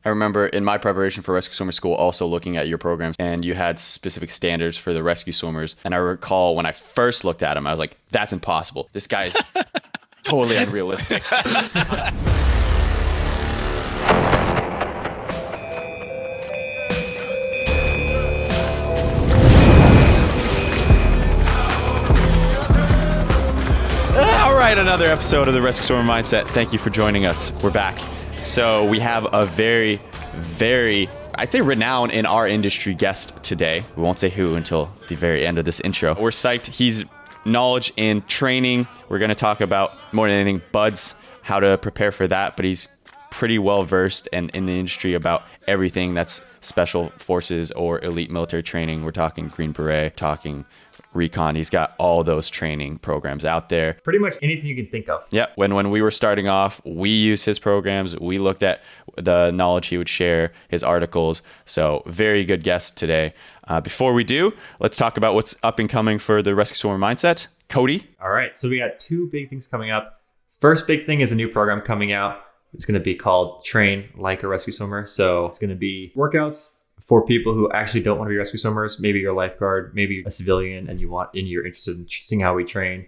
I remember in my preparation for rescue swimmer school also looking at your programs, and you had specific standards for the rescue swimmers. And I recall when I first looked at him, I was like, that's impossible. This guy's totally unrealistic. All right, another episode of the Rescue Swimmer Mindset. Thank you for joining us. We're back. So we have a very, I'd say renowned in our industry guest today. We won't say who until the very end of this intro. We're psyched. He's knowledge in training. We're going to talk about more than anything buds, how to prepare for that, but he's pretty well versed and in the industry about everything that's special forces or elite military training. We're talking Green Beret, talking Recon. He's got all those training programs out there. Pretty much anything you can think of. Yeah. When we were starting off, we used his programs. We looked at the knowledge he would share, his articles. So very good guest today. Before we do, let's talk about what's up and coming for the Rescue Swimmer Mindset. Cody. All right. So we got two big things coming up. First big thing is a new program coming out. It's going to be called Train Like a Rescue Swimmer. So it's going to be workouts for people who actually don't want to be rescue swimmers. Maybe you're a lifeguard, maybe a civilian, and you're interested in seeing how we train.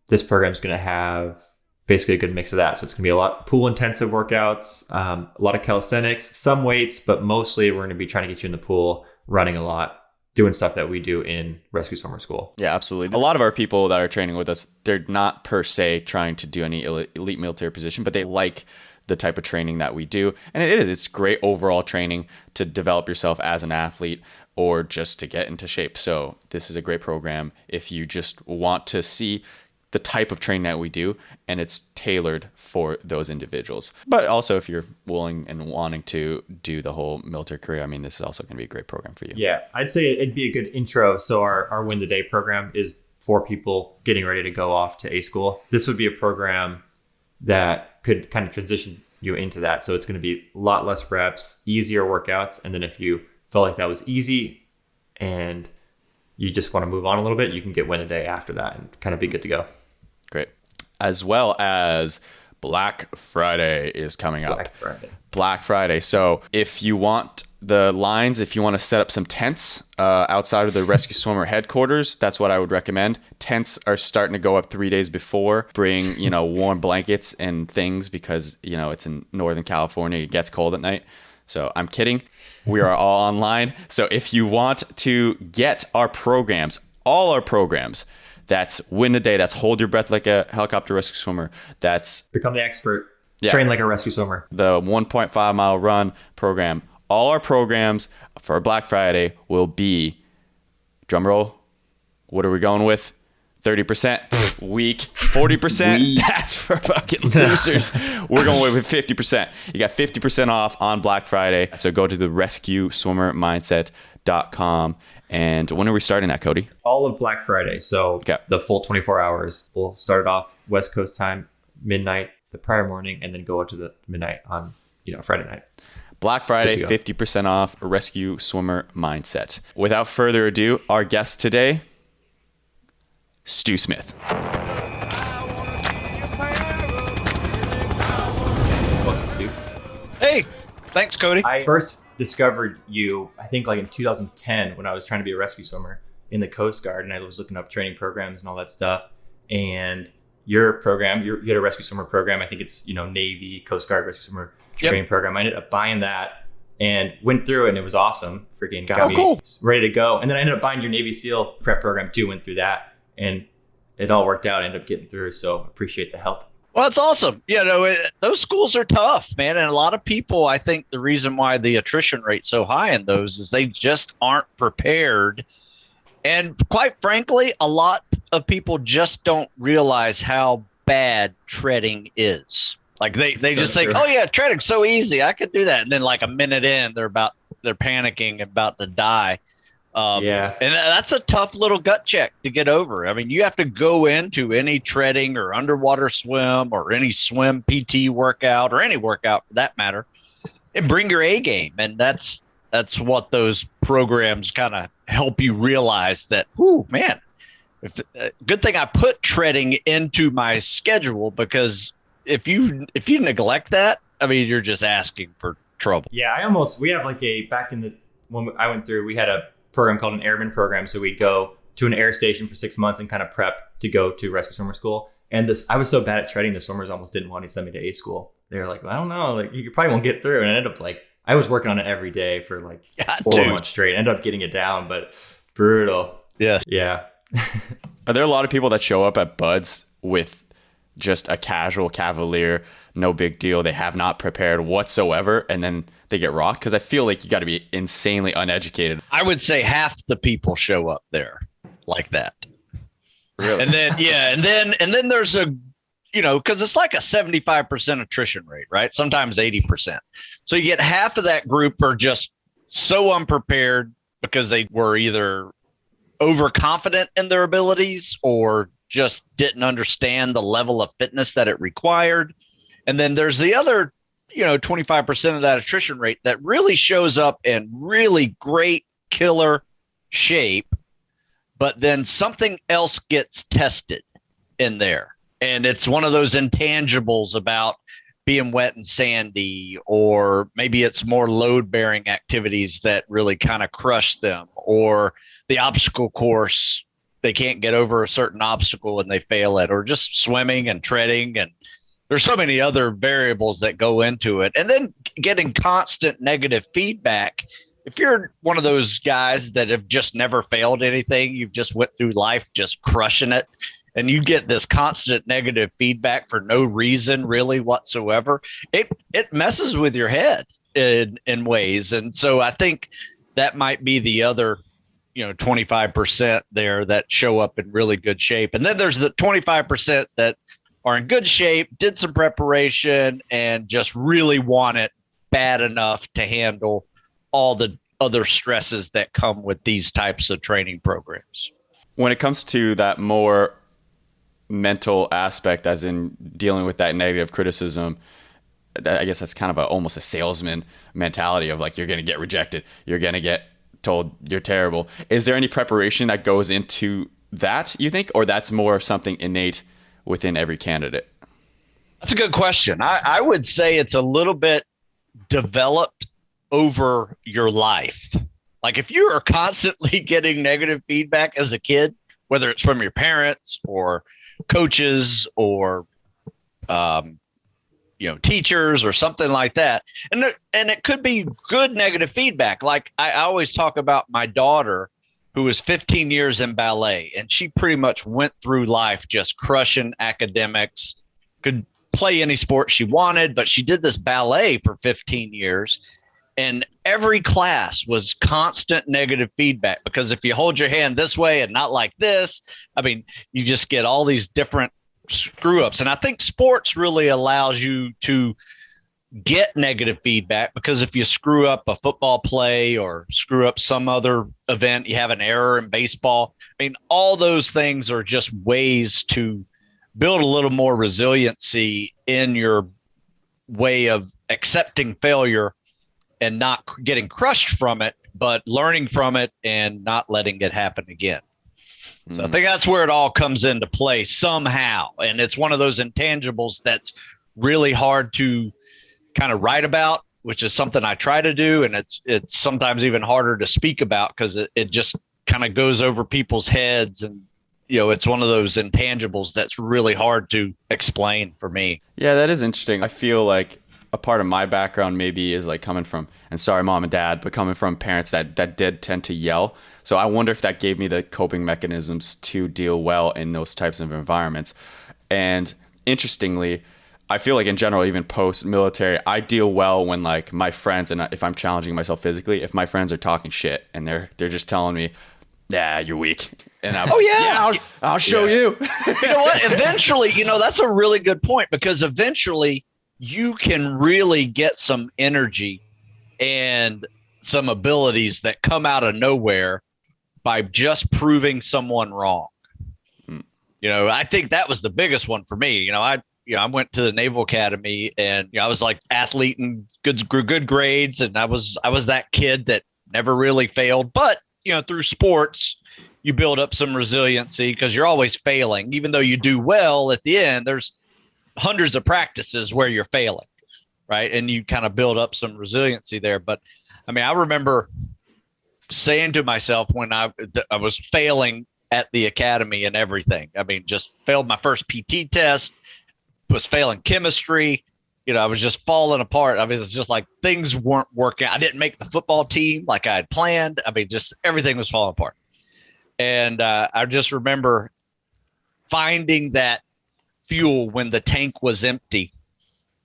This program is going to have basically a good mix of that. So it's going to be a lot pool intensive workouts, a lot of calisthenics, some weights, but mostly we're going to be trying to get you in the pool, running a lot, doing stuff that we do in rescue swimmer school. Yeah, absolutely. A lot of our people that are training with us, they're not per se trying to do any elite military position, but they like the type of training that we do. And it's great overall training to develop yourself as an athlete or just to get into shape. So this is a great program if you just want to see the type of training that we do, and it's tailored for those individuals. But also if you're willing and wanting to do the whole military career, I mean, this is also going to be a great program for you. Yeah, I'd say it'd be a good intro. So our Win the Day program is for people getting ready to go off to A school. This would be a program that could kind of transition you into that. So it's going to be a lot less reps, easier workouts. And then if you felt like that was easy and you just want to move on a little bit, you can get Win the Day after that and kind of be good to go. Great. As well as Black Friday is coming up. Black Friday. So if you want the lines, if you want to set up some tents outside of the Rescue Swimmer headquarters, that's what I would recommend. Tents are starting to go up 3 days before. Bring, warm blankets and things because, it's in Northern California. It gets cold at night. So I'm kidding. We are all online. So if you want to get our programs, all our programs, that's Win the Day, that's Hold Your Breath Like a Helicopter Rescue Swimmer, that's Become the Expert, Train Like a Rescue Swimmer, the 1.5 mile run program. All our programs for Black Friday will be, drumroll, what are we going with? 30%? Weak. 40%? That's for fucking losers. We're going with 50%. You got 50% off on Black Friday. So go to the rescueswimmermindset.com. And when are we starting that, Cody? All of Black Friday. So the full 24 hours. We'll start it off West Coast time, midnight, the prior morning, and then go up to the midnight on Friday night. Black Friday, 50% off, Rescue Swimmer Mindset. Without further ado, our guest today, Stu Smith. Welcome, Stu. Hey, thanks, Cody. I first discovered you, I think like in 2010 when I was trying to be a rescue swimmer in the Coast Guard, and I was looking up training programs and all that stuff. And your program, you had a rescue swimmer program. I think it's, Navy, Coast Guard rescue swimmer training program. I ended up buying that and went through it, and it was awesome. Freaking got me ready to go. And then I ended up buying your Navy SEAL prep program too, went through that, and it all worked out. I ended up getting through. So appreciate the help. Well, it's awesome. Those schools are tough, man. And a lot of people, I think the reason why the attrition rate's so high in those is they just aren't prepared. And quite frankly, a lot of people just don't realize how bad treading is. Like they just think, oh yeah, treading's so easy, I could do that. And then like a minute in, they're panicking, about to die. And that's a tough little gut check to get over. I mean, you have to go into any treading or underwater swim or any swim PT workout or any workout for that matter and bring your A game. And that's what those programs kind of help you realize that, oh man, good thing I put treading into my schedule, because if you neglect that, I mean, you're just asking for trouble. Yeah, we have like back in the, when I went through, we had a program called an airman program. So we'd go to an air station for 6 months and kind of prep to go to rescue swimmer school. And I was so bad at treading, the swimmers almost didn't want to send me to A school. They were like, well, I don't know, like you probably won't get through. And I ended up like, I was working on it every day for like 4 months straight. Ended up getting it down, but brutal. Yes. Yeah. Are there a lot of people that show up at Buds with just a casual cavalier, no big deal, they have not prepared whatsoever, and then they get rocked? Because I feel like you got to be insanely uneducated. I would say half the people show up there like that. Really? And then, and then there's a, because it's like a 75% attrition rate, right? Sometimes 80%. So you get half of that group are just so unprepared because they were either overconfident in their abilities or just didn't understand the level of fitness that it required. And then there's the other, 25% of that attrition rate that really shows up in really great killer shape, but then something else gets tested in there. And it's one of those intangibles about being wet and sandy, or maybe it's more load bearing activities that really kind of crush them, or the obstacle course, they can't get over a certain obstacle and they fail it, or just swimming and treading. And there's so many other variables that go into it. And then getting constant negative feedback. If you're one of those guys that have just never failed anything, you've just went through life just crushing it, and you get this constant negative feedback for no reason really whatsoever, it messes with your head in ways. And so I think that might be the other 25% there that show up in really good shape. And then there's the 25% that are in good shape, did some preparation, and just really want it bad enough to handle all the other stresses that come with these types of training programs. When it comes to that more mental aspect, as in dealing with that negative criticism, I guess that's kind of almost a salesman mentality of like, you're going to get rejected, you're going to get told you're terrible. Is there any preparation that goes into that, you think, or that's more something innate within every candidate? That's a good question. I would say it's a little bit developed over your life. Like if you are constantly getting negative feedback as a kid, whether it's from your parents or coaches or teachers or something like that, and it could be good negative feedback. Like I always talk about my daughter, who was 15 years in ballet, and she pretty much went through life just crushing academics, could play any sport she wanted, but she did this ballet for 15 years. And every class was constant negative feedback, because if you hold your hand this way and not like this, I mean, you just get all these different screw ups. And I think sports really allows you to get negative feedback, because if you screw up a football play or screw up some other event, you have an error in baseball. I mean, all those things are just ways to build a little more resiliency in your way of accepting failure and not getting crushed from it, but learning from it and not letting it happen again. So I think that's where it all comes into play somehow. And it's one of those intangibles that's really hard to kind of write about, which is something I try to do. And it's sometimes even harder to speak about, because it just kind of goes over people's heads. And, it's one of those intangibles that's really hard to explain for me. Yeah, that is interesting. I feel like a part of my background maybe is like coming from, and sorry, mom and dad, but coming from parents that did tend to yell. So I wonder if that gave me the coping mechanisms to deal well in those types of environments. And interestingly, I feel like in general, even post-military, I deal well when like my friends, and if I'm challenging myself physically, if my friends are talking shit and they're just telling me, "Nah, you're weak," and I'm, I'll show you. You know what? Eventually, that's a really good point, because eventually you can really get some energy and some abilities that come out of nowhere by just proving someone wrong. I think that was the biggest one for me. I went to the Naval Academy, and I was like athlete and good grades, and I was that kid that never really failed. But through sports, you build up some resiliency, because you're always failing, even though you do well at the end. There's hundreds of practices where you're failing. right? And you kind of build up some resiliency there. But I mean, I remember saying to myself when I was failing at the academy and everything. I mean, just failed my first PT test, was failing chemistry. You know, I was just falling apart. I mean, it's just like things weren't working. I didn't make the football team like I had planned. I mean, just everything was falling apart. And I just remember finding that fuel when the tank was empty,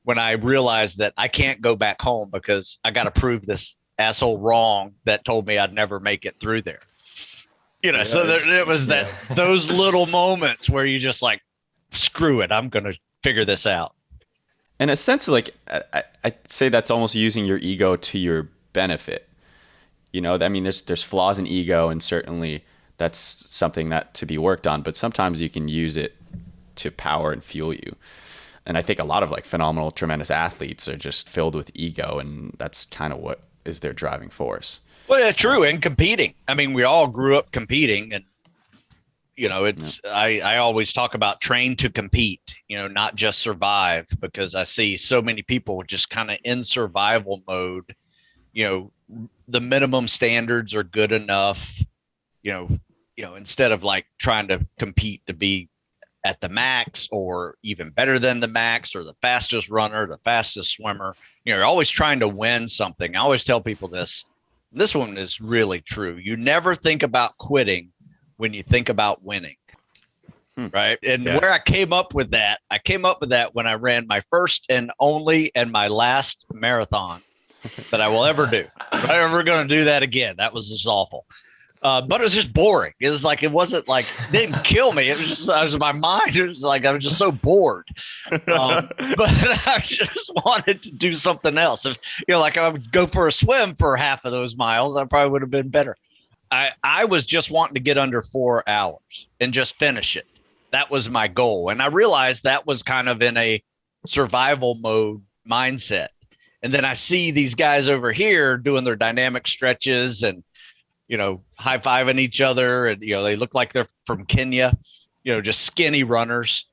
when I realized that I can't go back home because I got to prove this asshole wrong that told me I'd never make it through there. You know, so it was that those little moments where you just like, screw it, I'm going to figure this out. In a sense, like I'd say that's almost using your ego to your benefit. You know, I mean, there's flaws in ego, and certainly that's something that to be worked on. But sometimes you can use it to power and fuel you. And I think a lot of like phenomenal, tremendous athletes are just filled with ego, and that's kind of what is their driving force. Well, yeah, true. And competing. I mean, we all grew up competing, and you know, it's I always talk about train to compete, you know, not just survive, because I see so many people just kind of in survival mode. You know, the minimum standards are good enough, you know, instead of like trying to compete to be at the max or even better than the max or the fastest runner, the fastest swimmer. You know, you're always trying to win something. I always tell people this. This one is really true. You never think about quitting when you think about winning. Right. And where I came up with that when I ran my first and only and my last marathon that I will ever do. I'm never going to do that again. That was just awful. But it was just boring. It was like, it wasn't like, it didn't kill me. It was just, I was in my mind. It was like, I was just so bored. But I just wanted to do something else. If, you know, like I would go for a swim for half of those miles, I probably would have been better. I was just wanting to get under 4 hours and just finish it. That was my goal. And I realized that was kind of in a survival mode mindset. And then I see these guys over here doing their dynamic stretches and, you know, high-fiving each other. And, you know, they look like they're from Kenya, you know, just skinny runners.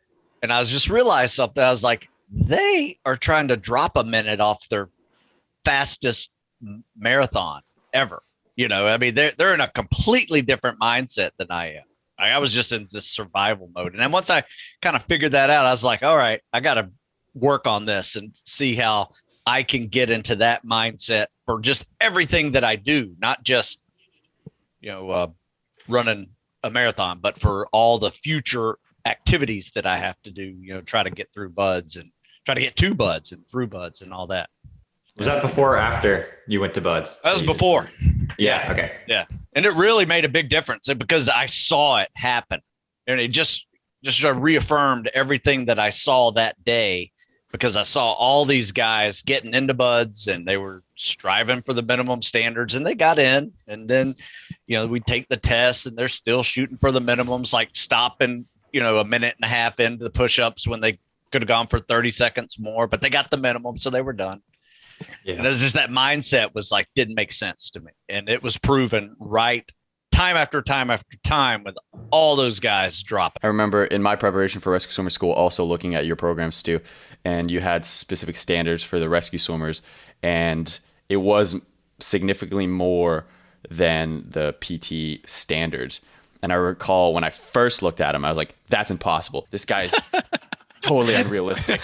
And I was just realized something. I was like, they are trying to drop a minute off their fastest marathon ever. You know, I mean, they're in a completely different mindset than I am. I was just in this survival mode. And then once I kind of figured that out, I was like, all right, I got to work on this and see how I can get into that mindset for just everything that I do, not just, you know, running a marathon, but for all the future activities that I have to do, you know, try to get through buds and try to get to buds and through buds and all that. Was that before or after you went to buds? That was before. Yeah. Okay. Yeah. And it really made a big difference because I saw it happen, and it just reaffirmed everything that I saw that day, because I saw all these guys getting into buds and they were striving for the minimum standards, and they got in. And then, you know, we take the test and they're still shooting for the minimums, like stopping, you know, a minute and a half into the push-ups when they could have gone for 30 seconds more, but they got the minimum. So they were done. Yeah. And it was just that mindset was like, didn't make sense to me. And it was proven right time after time after time with all those guys dropping. I remember in my preparation for rescue swimmer school, also looking at your programs too, and you had specific standards for the rescue swimmers, and it was significantly more than the PT standards. And I recall when I first looked at him, I was like, that's impossible. This guy's totally unrealistic.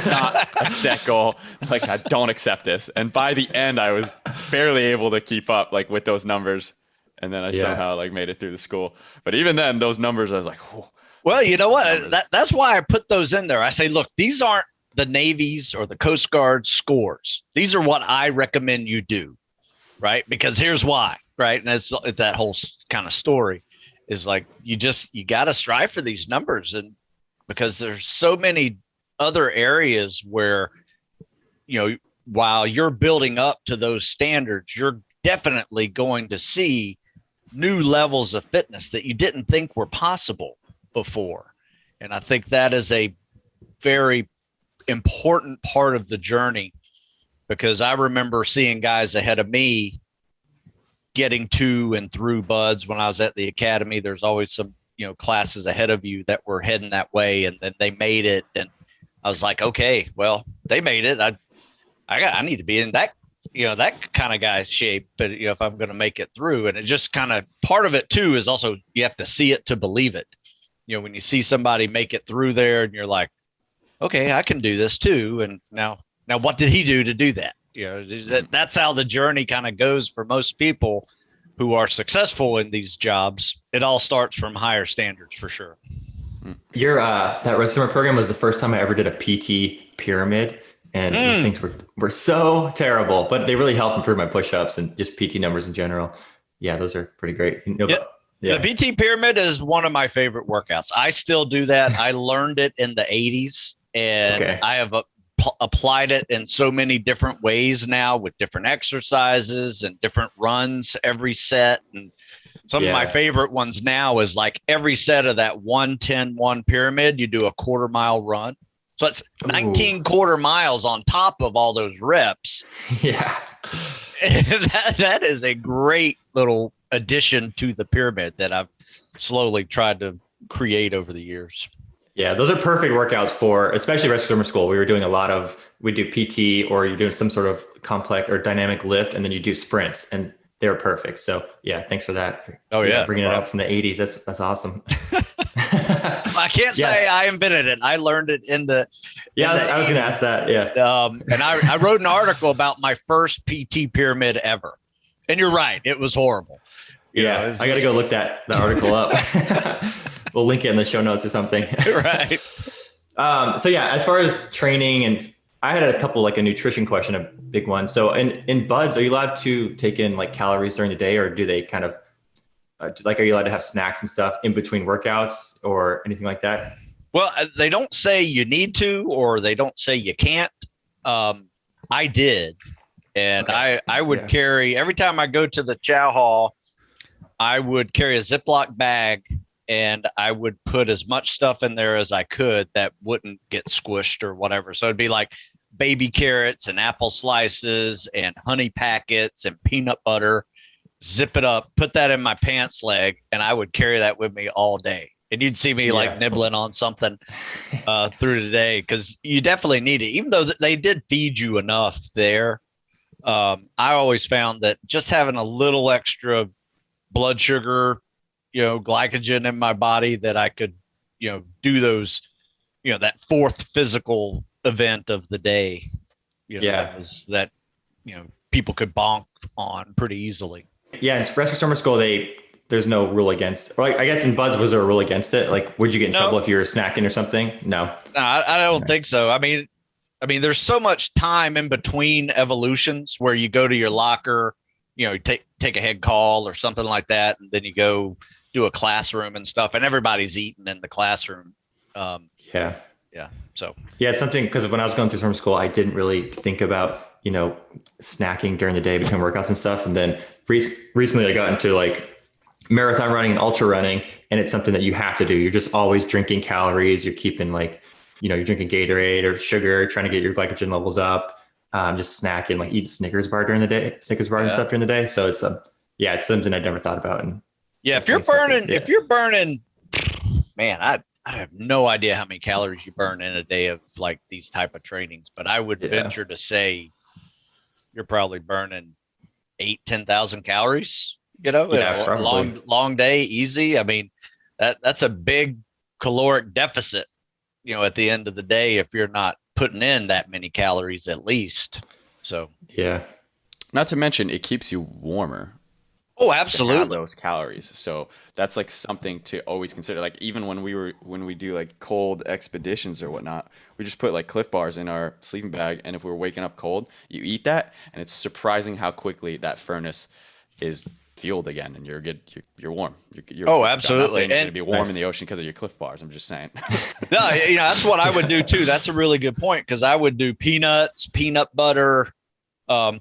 Not a set goal. Like, I don't accept this. And by the end, I was barely able to keep up like with those numbers. And then I somehow like made it through the school. But even then, those numbers, I was like, whoa. Well, you know what? That's why I put those in there. I say, look, these aren't the Navy's or the Coast Guard's scores. These are what I recommend you do, right? Because here's why, right? And that's that whole kind of story is like, you got to strive for these numbers. And because there's so many other areas where, you know, while you're building up to those standards, you're definitely going to see new levels of fitness that you didn't think were possible before. And I think that is a very important part of the journey, because I remember seeing guys ahead of me getting to and through buds when I was at the academy. There's always some, you know, classes ahead of you that were heading that way, and then they made it. And I was like, okay, well, they made it. I need to be in that, that kind of guy's shape, but if I'm going to make it through. And it just kind of, part of it too is also you have to see it to believe it. When you see somebody make it through there and you're like, okay, I can do this too. And now what did he do to do that? That's how the journey kind of goes for most people who are successful in these jobs. It all starts from higher standards for sure. Your that Red Summer program was the first time I ever did a PT pyramid, and these things were so terrible, but they really helped improve my push-ups and just PT numbers in general. Yeah, those are pretty great. The PT pyramid is one of my favorite workouts. I still do that. I learned it in the 80s, and I have applied it in so many different ways now with different exercises and different runs every set. And some of my favorite ones now is like every set of that 1-10-1 pyramid, you do a quarter-mile run. So it's 19 quarter miles on top of all those reps. Yeah. And that is a great little addition to the pyramid that I've slowly tried to create over the years. Yeah, those are perfect workouts for, especially Rescue Summer School. We do PT, or you're doing some sort of complex or dynamic lift, and then you do sprints, and they're perfect. So yeah, thanks for that. Bringing it up from the 80s. That's awesome. I can't say I invented it. I learned it in the. I was going to ask that. Yeah. And I wrote an article about my first PT pyramid ever. And you're right. It was horrible. I got to go look that article up. We'll link it in the show notes or something. Right. So yeah, as far as training, and I had a couple, like a nutrition question, a big one. So in buds, are you allowed to take in like calories during the day, or do they kind of are you allowed to have snacks and stuff in between workouts or anything like that? Well, they don't say you need to, or they don't say you can't. I did. And I would carry, every time I go to the chow hall, I would carry a Ziploc bag, and I would put as much stuff in there as I could that wouldn't get squished or whatever. So it'd be like baby carrots and apple slices and honey packets and peanut butter, zip it up, put that in my pants leg, and I would carry that with me all day. And you'd see me like nibbling on something through the day, because you definitely need it. Even though they did feed you enough there, I always found that just having a little extra blood sugar, glycogen in my body, that I could, do those, that fourth physical event of the day, that people could bonk on pretty easily. Yeah, in Rescue Summer School, there's no rule against, or I guess in Buds, was there a rule against it? Like, would you get in trouble if you were snacking or something? No, I don't think so. I mean, there's so much time in between evolutions where you go to your locker, you take a head call or something like that, and then you go do a classroom and stuff, and everybody's eating in the classroom. So it's something, because when I was going through summer school, I didn't really think about snacking during the day between workouts and stuff. And then recently I got into like marathon running and ultra running, and it's something that you have to do. You're just always drinking calories. You're keeping like, you're drinking Gatorade or sugar, trying to get your glycogen levels up. Just snacking, like eat a Snickers bar and stuff during the day. So it's it's something I'd never thought about. And if you're burning, man, I have no idea how many calories you burn in a day of like these type of trainings, but I would venture to say you're probably burning 10,000 calories, long day, easy. I mean, that's a big caloric deficit, at the end of the day, if you're not putting in that many calories at least. So not to mention it keeps you warmer. Oh, absolutely. Those calories. So that's like something to always consider. Like even when we do like cold expeditions or whatnot, we just put like Cliff Bars in our sleeping bag, and if we're waking up cold, you eat that, and it's surprising how quickly that furnace is fueled again, and you're good. You're warm. You're absolutely. You're going to be warm in the ocean because of your Cliff Bars. I'm just saying. No, that's what I would do too. That's a really good point, because I would do peanuts, peanut butter,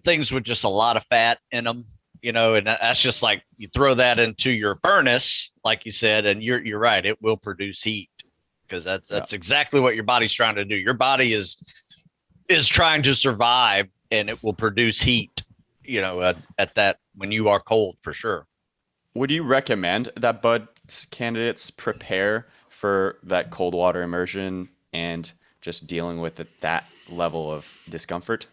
things with just a lot of fat in them. And that's just like you throw that into your furnace, like you said, and you're right. It will produce heat, because that's exactly what your body's trying to do. Your body is trying to survive, and it will produce heat, at that when you are cold, for sure. Would you recommend that Buds candidates prepare for that cold water immersion and just dealing with that level of discomfort?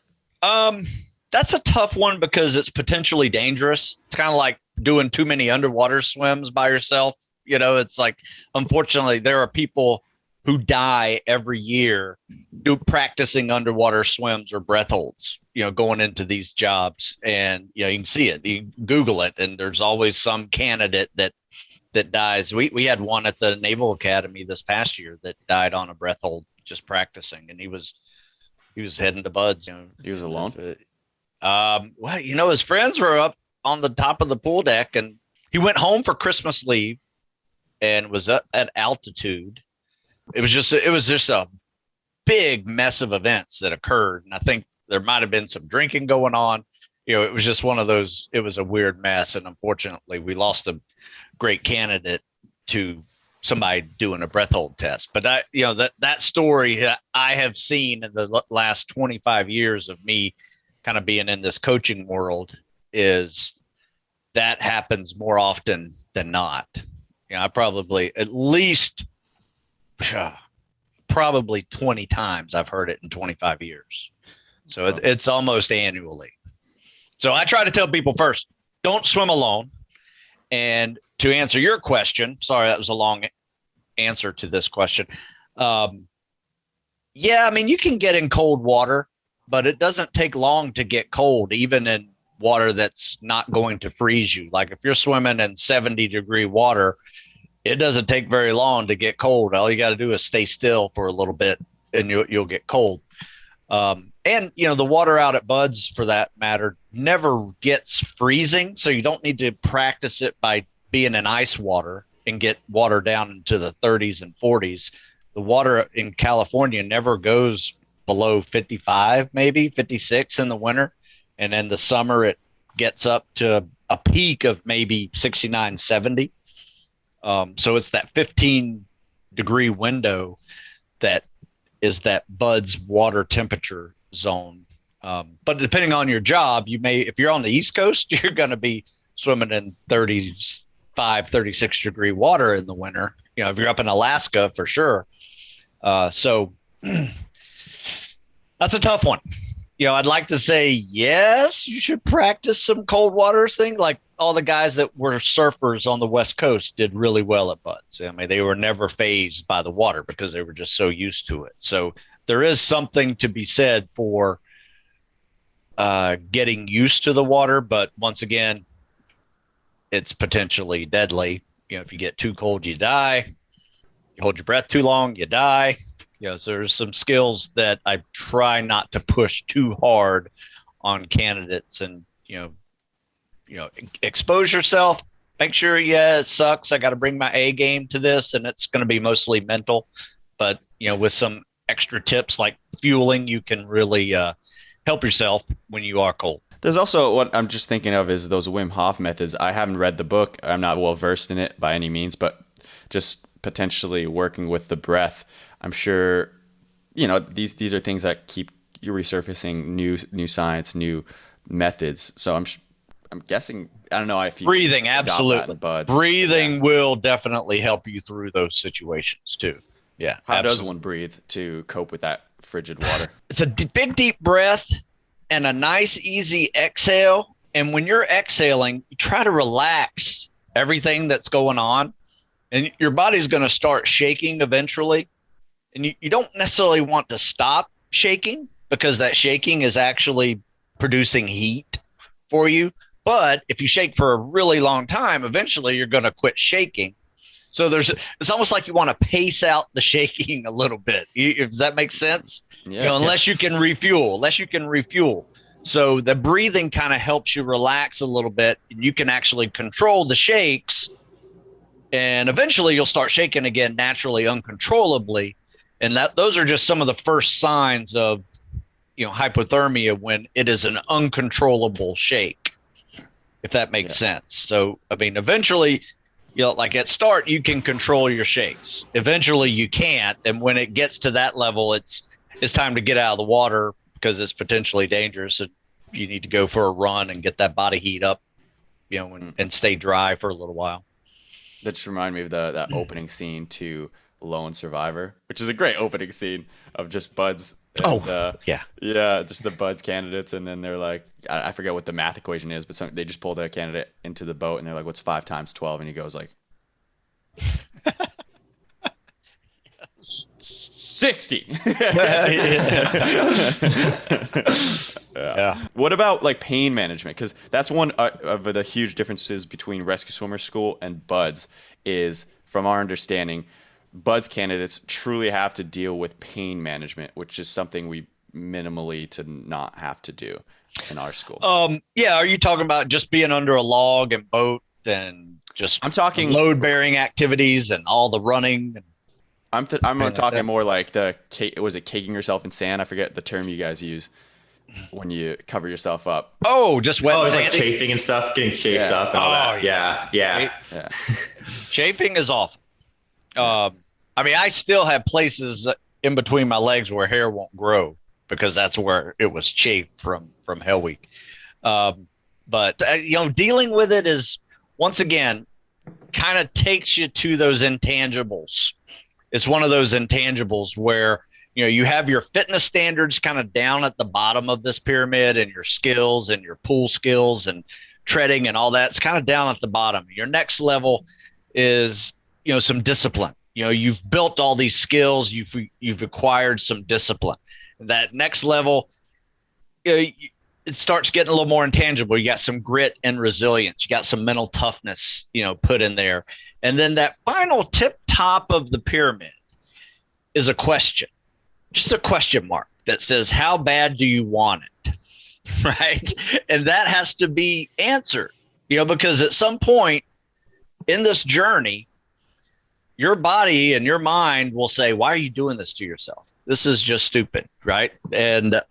That's a tough one because it's potentially dangerous. It's kind of like doing too many underwater swims by yourself. It's like, unfortunately, there are people who die every year practicing underwater swims or breath holds, going into these jobs. And, you can see it, you Google it, and there's always some candidate that dies. We had one at the Naval Academy this past year that died on a breath hold just practicing. And he was heading to BUD/S. He was alone? Well, his friends were up on the top of the pool deck, and he went home for Christmas leave and was up at altitude. It was just a big mess of events that occurred. And I think there might've been some drinking going on. It was just one of those, it was a weird mess. And unfortunately we lost a great candidate to somebody doing a breath hold test. But that story I have seen in the last 25 years of me kind of being in this coaching world is that happens more often than not. I probably at least probably 20 times I've heard it in 25 years. So it's almost annually. So I try to tell people first, don't swim alone. And to answer your question, sorry, that was a long answer to this question. Yeah, I mean, you can get in cold water, but it doesn't take long to get cold, even in water that's not going to freeze you. Like if you're swimming in 70-degree water, it doesn't take very long to get cold. All you got to do is stay still for a little bit and you'll get cold. And the water out at BUD/S, for that matter, never gets freezing. So you don't need to practice it by being in ice water and get water down into the 30s and 40s. The water in California never goes below 55, maybe 56 in the winter. And in the summer, it gets up to a peak of maybe 69, 70. So it's that 15-degree window that is that BUD/S water temperature zone. But depending on your job, if you're on the East Coast, you're going to be swimming in 35, 36-degree water in the winter. If you're up in Alaska, for sure. So that's a tough one. I'd like to say, yes, you should practice some cold water thing. Like all the guys that were surfers on the West Coast did really well at BUD/S. I mean, they were never fazed by the water because they were just so used to it. So there is something to be said for getting used to the water. But once again, it's potentially deadly. If you get too cold, you die. You hold your breath too long, you die. So there's some skills that I try not to push too hard on candidates, and expose yourself. Make sure, it sucks. I got to bring my A game to this, and it's going to be mostly mental. But with some extra tips like fueling, you can really help yourself when you are cold. There's also what I'm just thinking of is those Wim Hof methods. I haven't read the book. I'm not well versed in it by any means, but just potentially working with the breath. I'm sure, these are things that keep you resurfacing new science, new methods. So I'm guessing, I don't know if you breathing, absolutely. Breathing will definitely help you through those situations too. Yeah. How does one breathe to cope with that frigid water? It's a big, deep breath and a nice, easy exhale. And when you're exhaling, you try to relax everything that's going on, and your body's going to start shaking eventually. And you don't necessarily want to stop shaking because that shaking is actually producing heat for you. But if you shake for a really long time, eventually you're going to quit shaking. So it's almost like you want to pace out the shaking a little bit. Does that make sense? Yeah. Unless you can refuel. So the breathing kind of helps you relax a little bit, and you can actually control the shakes. And eventually you'll start shaking again naturally, uncontrollably. And those are just some of the first signs of, hypothermia, when it is an uncontrollable shake, if that makes sense. So, I mean, eventually, like at start, you can control your shakes. Eventually you can't. And when it gets to that level, it's time to get out of the water because it's potentially dangerous. And you need to go for a run and get that body heat up, and stay dry for a little while. That just reminded me of that opening scene to Lone Survivor, which is a great opening scene of just BUD/S And, yeah. Yeah, just the buds candidates. And then they're like, I forget what the math equation is, but they just pull the candidate into the boat and they're like, what's 5 times 12? And he goes like, 60. Yeah. What about like pain management? Because that's one of the huge differences between rescue swimmer school and buds is, from our understanding, buds candidates truly have to deal with pain management, which is something we minimally to not have to do in our school. Yeah. Are you talking about just being under a log and boat and just I'm talking load bearing activities and all the running? I'm talking more like was it caking yourself in sand? I forget the term you guys use when you cover yourself up. Oh, just wet and it's like chafing and stuff, getting chafed up and all that. Yeah. Chafing is awful. I mean, I still have places in between my legs where hair won't grow because that's where it was chafed from Hell Week. But dealing with it is, once again, kind of takes you to those intangibles. It's one of those intangibles where, you have your fitness standards kind of down at the bottom of this pyramid, and your skills and your pool skills and treading and all that's kind of down at the bottom. Your next level is, some discipline. You've built all these skills, you've acquired some discipline. That next level, it starts getting a little more intangible. You got some grit and resilience. You got some mental toughness, put in there. And then that final tip top of the pyramid is a question, just a question mark that says, how bad do you want it? Right. And that has to be answered, because at some point in this journey, your body and your mind will say, why are you doing this to yourself? This is just stupid. Right. And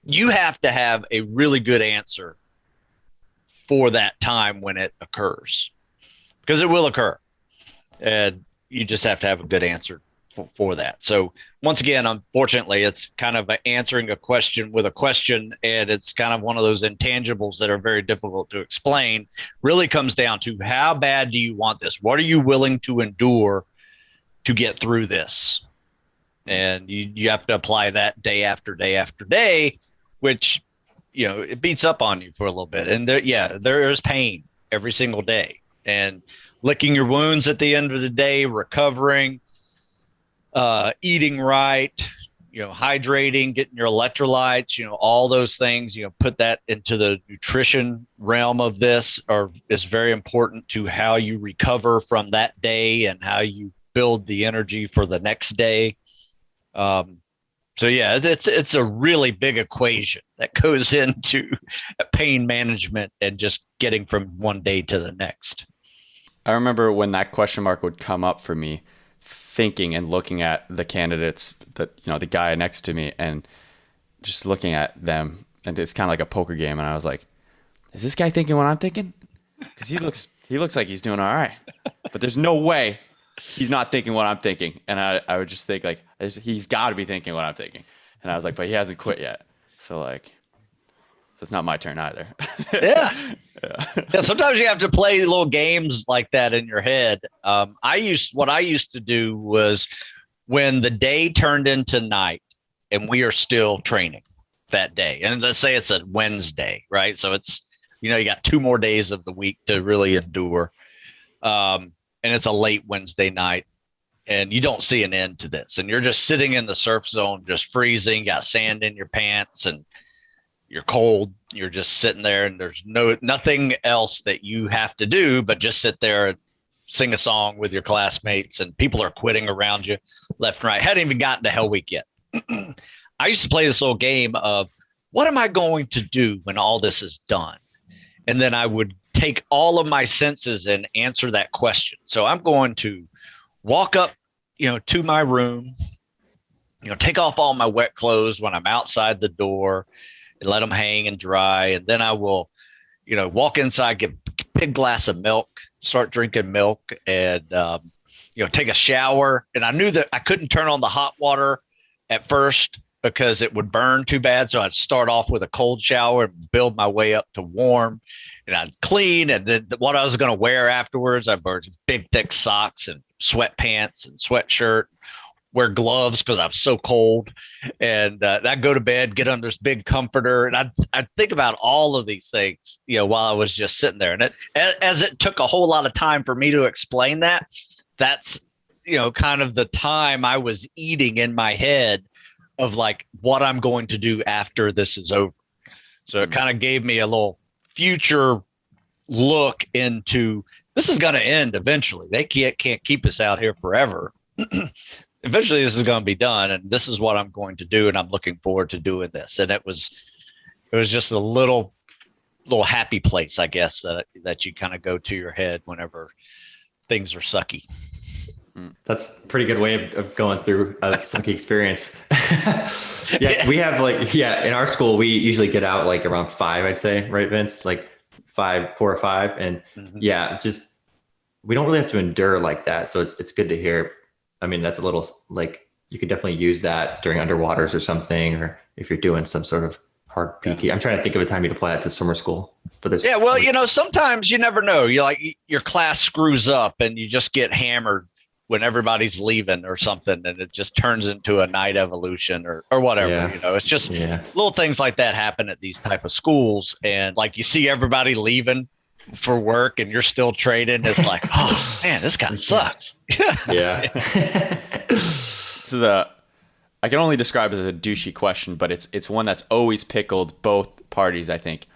you have to have a really good answer for that time when it occurs, because it will occur. And you just have to have a good answer for that. So once again, unfortunately, it's kind of answering a question with a question, and it's kind of one of those intangibles that are very difficult to explain. Really comes down to, how bad do you want this? What are you willing to endure to get through this? And you have to apply that day after day after day, which, it beats up on you for a little bit. And there is pain every single day, and licking your wounds at the end of the day, recovering, eating right, hydrating, getting your electrolytes, all those things, put that into the nutrition realm of this is very important to how you recover from that day and how you build the energy for the next day. So yeah, it's a really big equation that goes into pain management and just getting from one day to the next. I remember when that question mark would come up for me, thinking and looking at the candidates, that the guy next to me, and just looking at them, and it's kind of like a poker game, and I was like, is this guy thinking what I'm thinking? Because he looks like he's doing all right, but there's no way he's not thinking what I'm thinking. And I would just think like, he's got to be thinking what I'm thinking. And I was like, but he hasn't quit yet, so it's not my turn either. Yeah. Sometimes you have to play little games like that in your head. What I used to do was, when the day turned into night and we are still training that day, and let's say it's a Wednesday, right? So it's, you got 2 more days of the week to really endure. And it's a late Wednesday night, and you don't see an end to this. And you're just sitting in the surf zone, just freezing, got sand in your pants, and you're cold. You're just sitting there, and there's nothing else that you have to do but just sit there and sing a song with your classmates, and people are quitting around you left and right. Hadn't even gotten to Hell Week yet. I used to play this little game of, what am I going to do when all this is done? And then I would take all of my senses and answer that question. So I'm going to walk up, to my room, take off all my wet clothes when I'm outside the door, and let them hang and dry. And then I will, walk inside, get a big glass of milk, start drinking milk, and, take a shower. And I knew that I couldn't turn on the hot water at first because it would burn too bad. So I'd start off with a cold shower and build my way up to warm, and I'd clean. And then what I was going to wear afterwards, I'd wear big, thick socks and sweatpants and sweatshirt, wear gloves because I'm so cold, and I'd go to bed, get under this big comforter, and I'd think about all of these things, while I was just sitting there. And as it took a whole lot of time for me to explain that, that's kind of the time I was eating in my head of like what I'm going to do after this is over. So it kind of gave me a little future look into this is going to end eventually. They can't keep us out here forever. Eventually this is going to be done, and this is what I'm going to do, and I'm looking forward to doing this. And it was just a little happy place, I guess, that you kind of go to your head whenever things are sucky. That's a pretty good way of going through a sucky experience. Yeah, we have in our school, we usually get out like around 5, I'd say, right, Vince? Like 4 or 5. And just, we don't really have to endure like that. So it's good to hear. I mean, that's a little like, you could definitely use that during underwaters or something, or if you're doing some sort of hard PT. I'm trying to think of a time you'd apply that to swimmer school. But there's sometimes you never know. You like your class screws up and you just get hammered when everybody's leaving or something, and it just turns into a night evolution or whatever. It's just little things like that happen at these type of schools. And like, you see everybody leaving for work and you're still trading. It's like, oh man, this guy sucks. Yeah. This is I can only describe it as a douchey question, but it's one that's always pickled both parties, I think.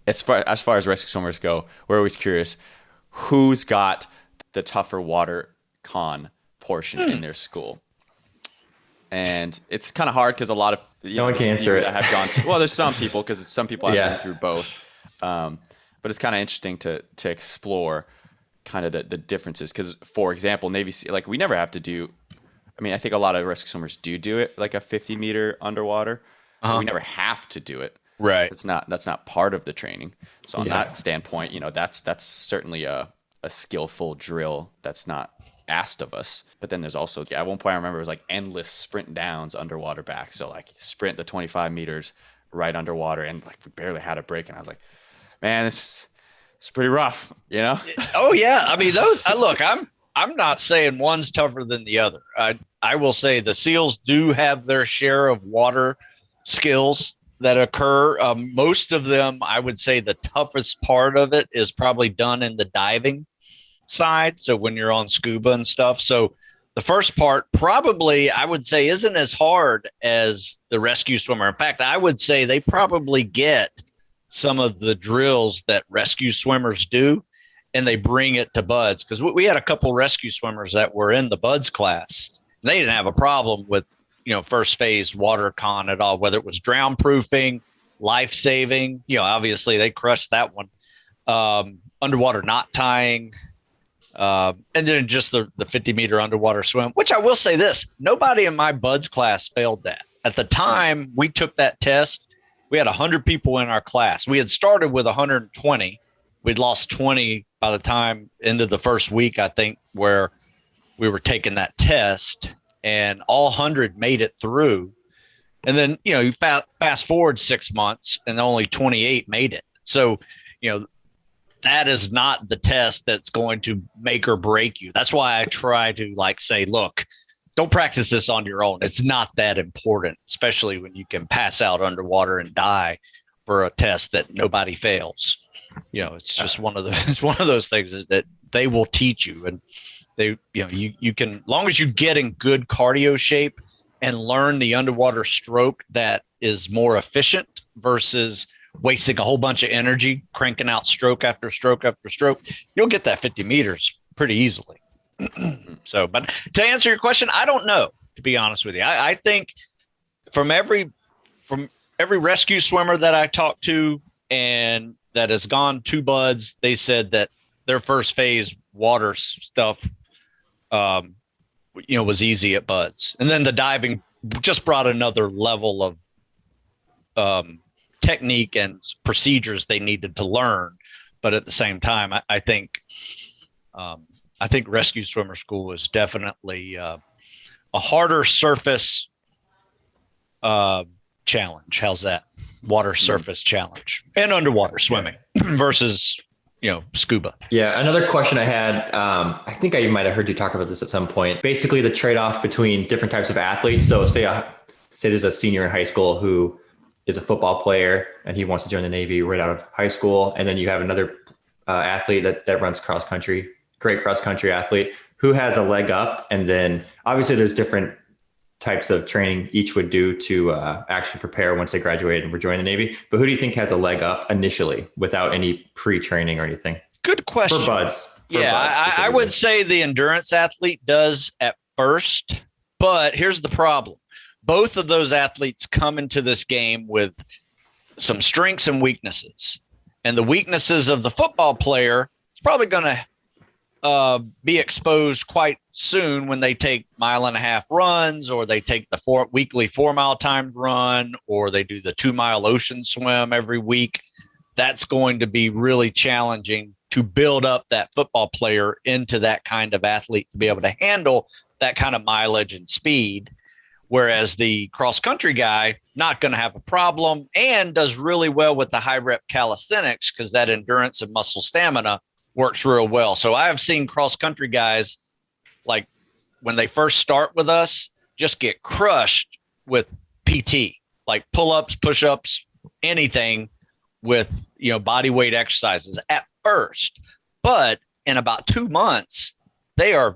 As far as rescue swimmers go, we're always curious who's got the tougher water con portion in their school. And it's kind of hard because a lot of no one can answer it. Have gone to, well, there's some people, because some people have been through both. But it's kind of interesting to explore kind of the differences. Because, for example, Navy SEAL, like, we never have to do. I mean, I think a lot of rescue swimmers do it, like a 50-meter underwater. We never have to do it. Right. That's not part of the training. So on that standpoint, that's certainly a skillful drill that's not asked of us. But then there's also, at one point I remember it was like endless sprint downs underwater back. So like sprint the 25 meters right underwater, and like we barely had a break. And I was like, man, it's pretty rough, Oh yeah. I mean, those, look, I'm not saying one's tougher than the other. I will say the SEALs do have their share of water skills that occur. Most of them, I would say the toughest part of it is probably done in the diving side. So when you're on scuba and stuff. So the first part probably, I would say, isn't as hard as the rescue swimmer. In fact, I would say they probably get some of the drills that rescue swimmers do, and they bring it to buds. Because we had a couple rescue swimmers that were in the buds class. They didn't have a problem with, first phase water con at all, whether it was drown proofing, life saving, obviously they crushed that one. Underwater knot tying, and then just the 50-meter underwater swim, which I will say this, nobody in my buds class failed that. At the time we took that test, we had 100 people in our class. We had started with 120. We'd lost 20 by the time into the first week, I think, where we were taking that test, and all 100 made it through. And then, you fast forward 6 months and only 28 made it. So, that is not the test that's going to make or break you. That's why I try to say, look, don't practice this on your own. It's not that important, especially when you can pass out underwater and die for a test that nobody fails. It's just one of those things that they will teach you. And they, you can, as long as you get in good cardio shape and learn the underwater stroke that is more efficient versus wasting a whole bunch of energy cranking out stroke after stroke after stroke, you'll get that 50 meters pretty easily. So, but to answer your question, I don't know, to be honest with you. I think from every rescue swimmer that I talked to and that has gone to buds, they said that their first phase water stuff, was easy at buds. And then the diving just brought another level of technique and procedures they needed to learn. But at the same time, I think rescue swimmer school is definitely a harder surface challenge. How's that? Water surface challenge and underwater swimming versus scuba. Yeah. Another question I had, I think I might have heard you talk about this at some point. Basically, the trade-off between different types of athletes. So say there's a senior in high school who is a football player and he wants to join the Navy right out of high school. And then you have another athlete that runs cross country, great cross country athlete who has a leg up. And then obviously there's different types of training each would do to actually prepare once they graduate and rejoin the Navy. But who do you think has a leg up initially without any pre-training or anything? Good question. For buds. I would say the endurance athlete does at first, but here's the problem. Both of those athletes come into this game with some strengths and weaknesses. And the weaknesses of the football player is probably going to be exposed quite soon when they take 1.5 mile runs, or they take the weekly 4 mile timed run, or they do the 2 mile ocean swim every week. That's going to be really challenging to build up that football player into that kind of athlete to be able to handle that kind of mileage and speed. Whereas the cross country guy, not going to have a problem and does really well with the high rep calisthenics because that endurance and muscle stamina works real well. So I have seen cross country guys, like when they first start with us, just get crushed with PT, like pull-ups, push-ups, anything with, body weight exercises at first. But in about 2 months, they are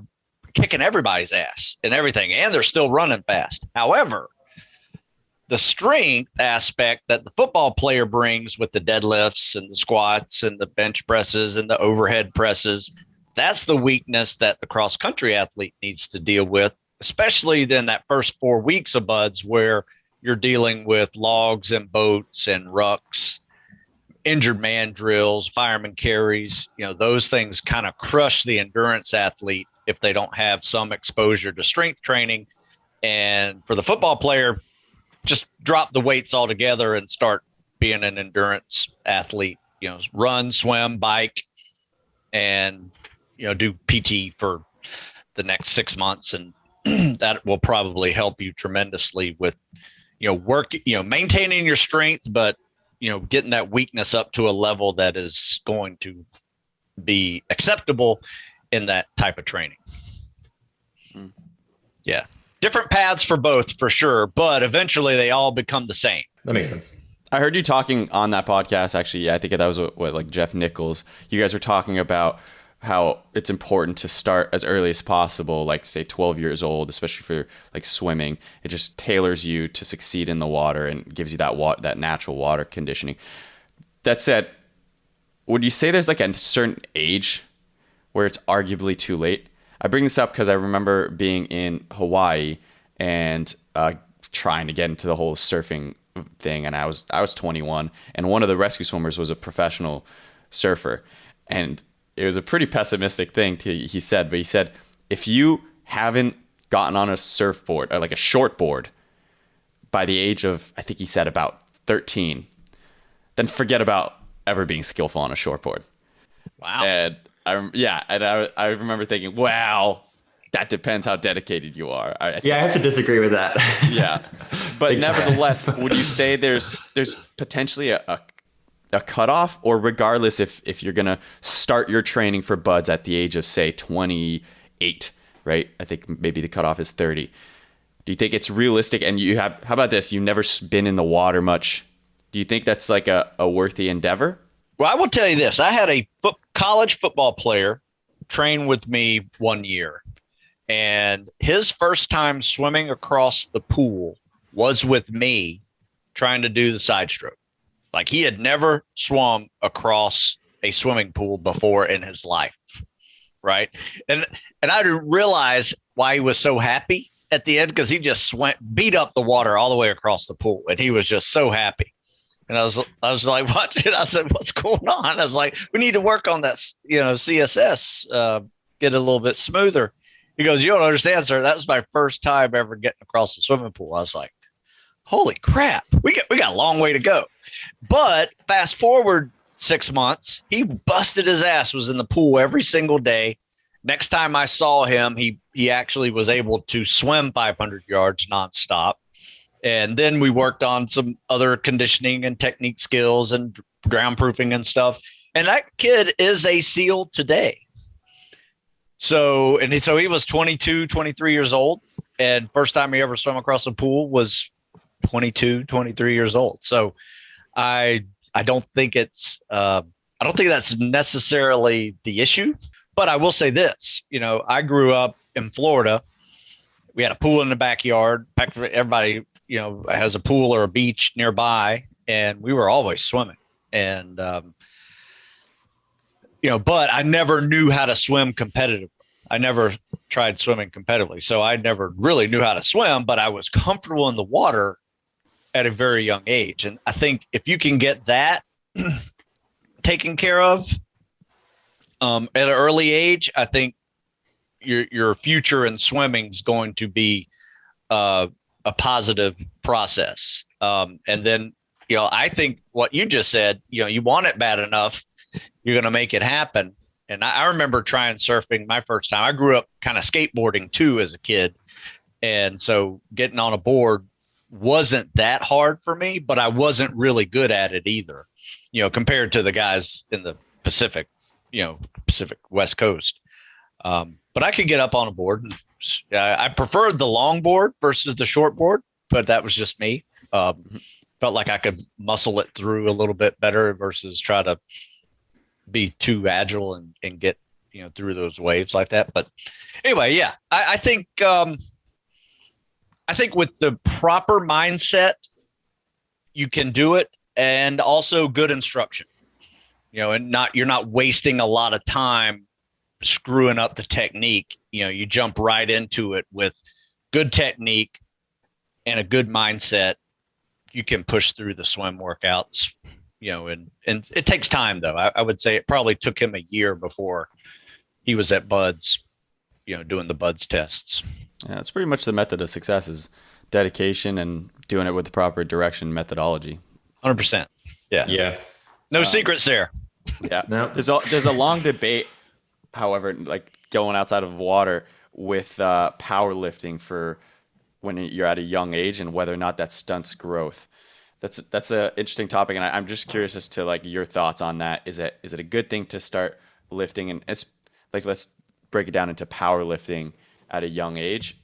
kicking everybody's ass and everything, and they're still running fast. However, the strength aspect that the football player brings with the deadlifts and the squats and the bench presses and the overhead presses, that's the weakness that the cross country athlete needs to deal with, especially then that first 4 weeks of buds where you're dealing with logs and boats and rucks, injured man drills, fireman carries. Those things kind of crush the endurance athlete if they don't have some exposure to strength training. And for the football player, just drop the weights altogether and start being an endurance athlete, run, swim, bike, and, do PT for the next 6 months. And that will probably help you tremendously with, maintaining your strength, but, getting that weakness up to a level that is going to be acceptable in that type of training. Yeah. Different paths for both, for sure, but eventually they all become the same. That makes sense. I heard you talking on that podcast, actually. Yeah, I think that was what like Jeff Nichols. You guys were talking about how it's important to start as early as possible, like say 12 years old, especially for like swimming. It just tailors you to succeed in the water and gives you that natural water conditioning. That said, would you say there's like a certain age where it's arguably too late? I bring this up because I remember being in Hawaii and trying to get into the whole surfing thing, and I was 21, and one of the rescue swimmers was a professional surfer, and it was a pretty pessimistic thing he said, but he said, if you haven't gotten on a surfboard or like a shortboard by the age of, I think he said about 13, then forget about ever being skillful on a shortboard. Wow. And I remember thinking, wow, that depends how dedicated you are. I have to disagree with that. Yeah. But nevertheless, would you say there's potentially a cutoff, or regardless if you're going to start your training for buds at the age of, say, 28, right? I think maybe the cutoff is 30. Do you think it's realistic? And how about this? You've never been in the water much. Do you think that's like a worthy endeavor? Well, I will tell you this. I had a college football player train with me 1 year, and his first time swimming across the pool was with me trying to do the side stroke. Like, he had never swum across a swimming pool before in his life, right? And I didn't realize why he was so happy at the end, because he just beat up the water all the way across the pool, and he was just so happy. And I was like, watching. I said, what's going on? I was like, we need to work on that, CSS, get it a little bit smoother. He goes, you don't understand, sir. That was my first time ever getting across the swimming pool. I was like, holy crap, we got a long way to go. But fast forward 6 months, he busted his ass, was in the pool every single day. Next time I saw him, he actually was able to swim 500 yards nonstop. And then we worked on some other conditioning and technique skills and ground proofing and stuff. And that kid is a SEAL today. So he was 22, 23 years old. And first time he ever swam across a pool was 22, 23 years old. So I don't think it's, I don't think that's necessarily the issue, but I will say this, I grew up in Florida. We had a pool in the backyard. Everybody, has a pool or a beach nearby, and we were always swimming. And, but I never knew how to swim competitively. I never tried swimming competitively. So I never really knew how to swim, but I was comfortable in the water at a very young age. And I think if you can get that taken care of at an early age, I think your future in swimming is going to be a positive process. And then, I think what you just said, you want it bad enough, you're going to make it happen. And I remember trying surfing my first time. I grew up kind of skateboarding too as a kid. And so getting on a board wasn't that hard for me, but I wasn't really good at it either, compared to the guys in the Pacific West Coast. But I could get up on a board. And, I preferred the long board versus the short board, but that was just me. Felt like I could muscle it through a little bit better versus try to be too agile and get, through those waves like that. But anyway, yeah, I think with the proper mindset, you can do it, and also good instruction, and you're not wasting a lot of time screwing up the technique. You jump right into it with good technique and a good mindset. You can push through the swim workouts, and it takes time though. I would say it probably took him a year before he was at Buds, doing the Buds tests. Yeah, it's pretty much the method of success is dedication and doing it with the proper direction methodology. 100%. Yeah. Yeah. No secrets there. Yeah. No. There's a long debate, however, like going outside of water with powerlifting for when you're at a young age and whether or not that stunts growth. That's an interesting topic, and I'm just curious as to like your thoughts on that. Is it a good thing to start lifting, and it's like, let's break it down into powerlifting at a young age?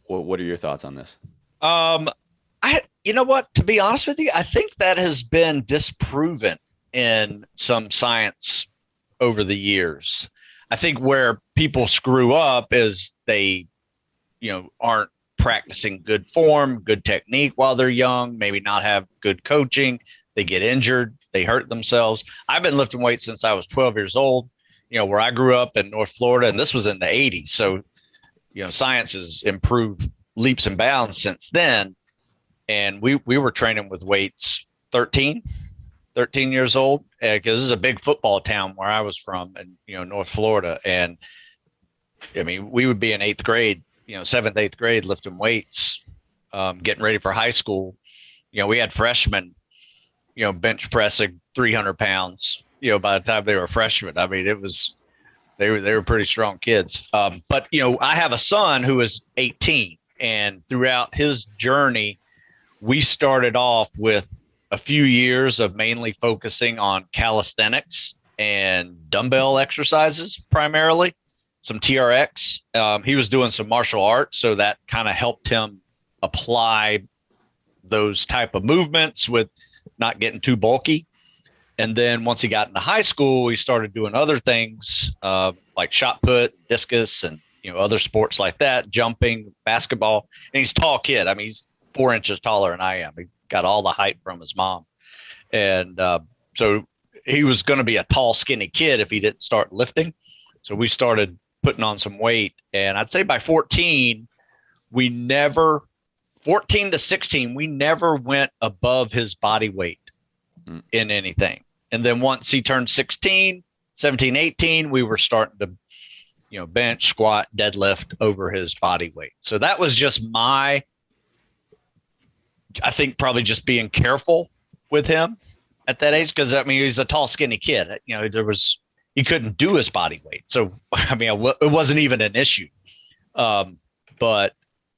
What are your thoughts on this? You know what? To be honest with you, I think that has been disproven in some science over the years. I think where people screw up is they, aren't practicing good form, good technique while they're young, maybe not have good coaching. They get injured, they hurt themselves. I've been lifting weights since I was 12 years old, where I grew up in North Florida, and this was in the 80s. So, science has improved leaps and bounds since then. And we were training with weights 13 years old, because this is a big football town where I was from, in North Florida. And I mean, we would be in 8th grade, 7th, 8th grade, lifting weights, getting ready for high school. We had freshmen, bench pressing 300 pounds, by the time they were freshmen. I mean, they were pretty strong kids. But, I have a son who is 18, and throughout his journey, we started off with a few years of mainly focusing on calisthenics and dumbbell exercises, primarily some TRX. He was doing some martial arts, so that kind of helped him apply those type of movements with not getting too bulky. And then once he got into high school, he started doing other things like shot put, discus, and other sports like that, jumping, basketball. And he's a tall kid. I mean, he's 4 inches taller than I am. He got all the height from his mom. And so he was going to be a tall, skinny kid if he didn't start lifting. So we started putting on some weight. And I'd say by 14 to 16, we never went above his body weight in anything. And then once he turned 16, 17, 18, we were starting to, bench, squat, deadlift over his body weight. So that was just I think probably just being careful with him at that age. Cause I mean, he's a tall, skinny kid, he couldn't do his body weight. So, I mean, it wasn't even an issue. But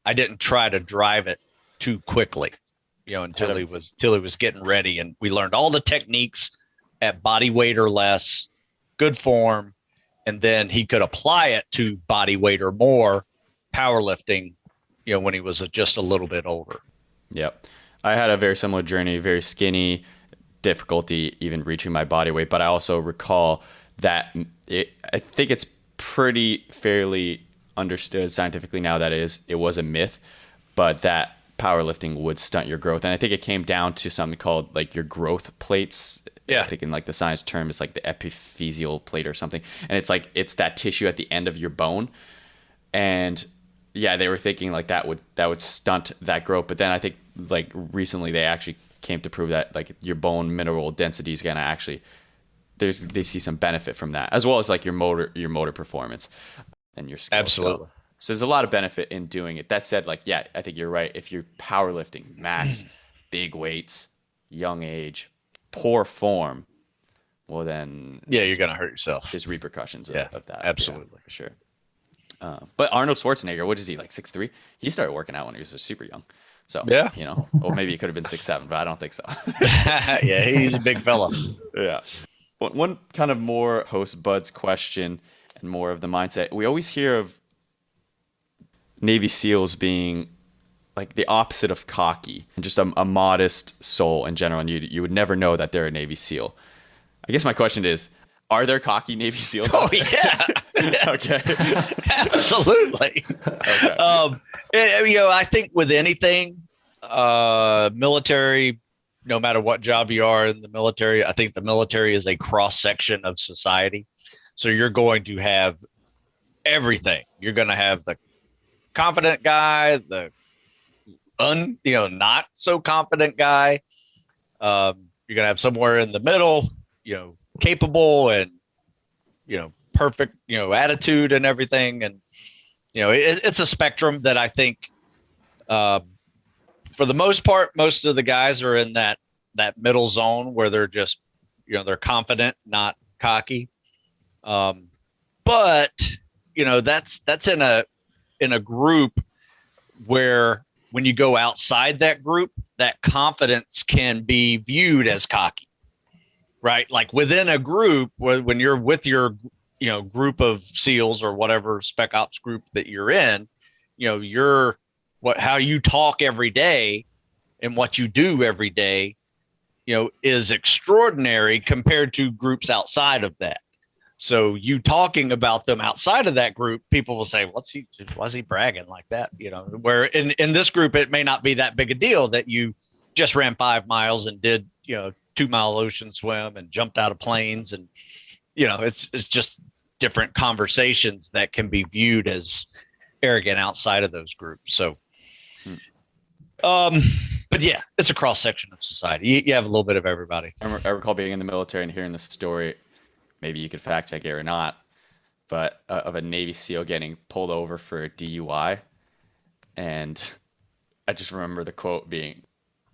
I didn't try to drive it too quickly, until he was getting ready. And we learned all the techniques at body weight or less, good form, and then he could apply it to body weight or more powerlifting, when he was just a little bit older. Yep. I had a very similar journey, very skinny, difficulty even reaching my body weight. But I also recall that I think it's pretty fairly understood scientifically now that it was a myth, but that powerlifting would stunt your growth. And I think it came down to something called like your growth plates. Yeah. I think in like the science term, it's like the epiphyseal plate or something. And it's that tissue at the end of your bone. And yeah, they were thinking like that would stunt that growth. But then I think like recently they actually came to prove that like your bone mineral density is going to actually, they see some benefit from that, as well as like your motor performance and your skill. Absolutely. So there's a lot of benefit in doing it. That said, like, yeah, I think you're right. If you're powerlifting, max, big weights, young age, poor form, well then, yeah, you're going to hurt yourself. There's repercussions of that. Absolutely. Yeah, for sure. But Arnold Schwarzenegger, what is he, like 6'3"? He started working out when he was super young. So, yeah, or maybe he could have been 6'7", but I don't think so. Yeah, he's a big fella. Yeah. One kind of more host Bud's question and more of the mindset. We always hear of Navy SEALs being like the opposite of cocky and just a modest soul in general. And you would never know that they're a Navy SEAL. I guess my question is, are there cocky Navy SEAls? Oh, yeah. Okay. Absolutely. Okay. I think with anything, military, no matter what job you are in the military, I think the military is a cross section of society. So you're going to have everything. You're going to have the confident guy, the not so confident guy. You're going to have somewhere in the middle, capable and, perfect, attitude and everything. And, it's a spectrum that I think, for the most part, most of the guys are in that middle zone where they're just, they're confident, not cocky. But that's in a group where when you go outside that group, that confidence can be viewed as cocky, right? Like within a group, when you're with your, group of SEALs or whatever spec ops group that you're in, how you talk every day and what you do every day, is extraordinary compared to groups outside of that. So you talking about them outside of that group, people will say, why's he bragging like that? Where in this group, it may not be that big a deal that you just ran 5 miles and did, 2-mile ocean swim and jumped out of planes. And, it's just different conversations that can be viewed as arrogant outside of those groups. So, but yeah, it's a cross section of society. You have a little bit of everybody. I recall being in the military and hearing this story. Maybe you could fact check it or not, but of a Navy SEAL getting pulled over for a DUI. And I just remember the quote being,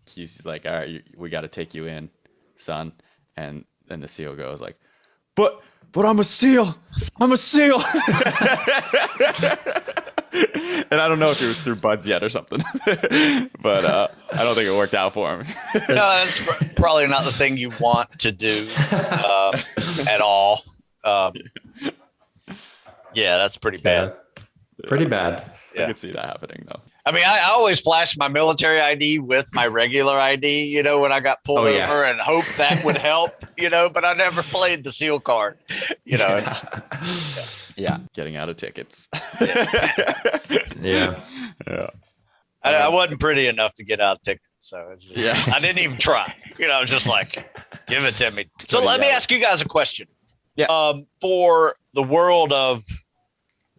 he's like, all right, we got to take you in, son. And then the SEAL goes like, but I'm a SEAL. I'm a SEAL. And I don't know if it was through Buds yet or something, but I don't think it worked out for him. No, that's probably not the thing you want to do at all. Yeah, that's pretty bad. Pretty bad. I could see that happening though. I mean, I always flash my military ID with my regular ID, when I got pulled over and hope that would help, but I never played the SEAL card, Yeah, getting out of tickets. Yeah. I wasn't pretty enough to get out of tickets, so I didn't even try. Just like, give it to me. So let me ask you guys a question. Yeah. For the world of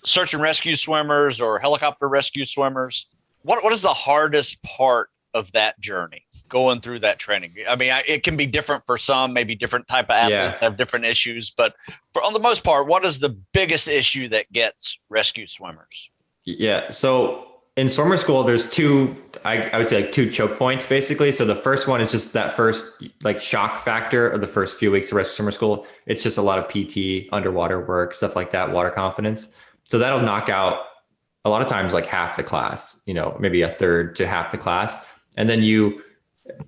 search and rescue swimmers or helicopter rescue swimmers, what is the hardest part of that journey? Going through that training. I mean, it can be different for some, maybe different type of athletes have different issues, but on the most part, what is the biggest issue that gets rescue swimmers? Yeah. So in swimmer school, there's two, I would say like 2 choke points basically. So the first one is just that first like shock factor of the first few weeks of rescue swimmer school. It's just a lot of PT, underwater work, stuff like that, water confidence. So that'll knock out a lot of times like half the class, maybe a third to half the class. And then you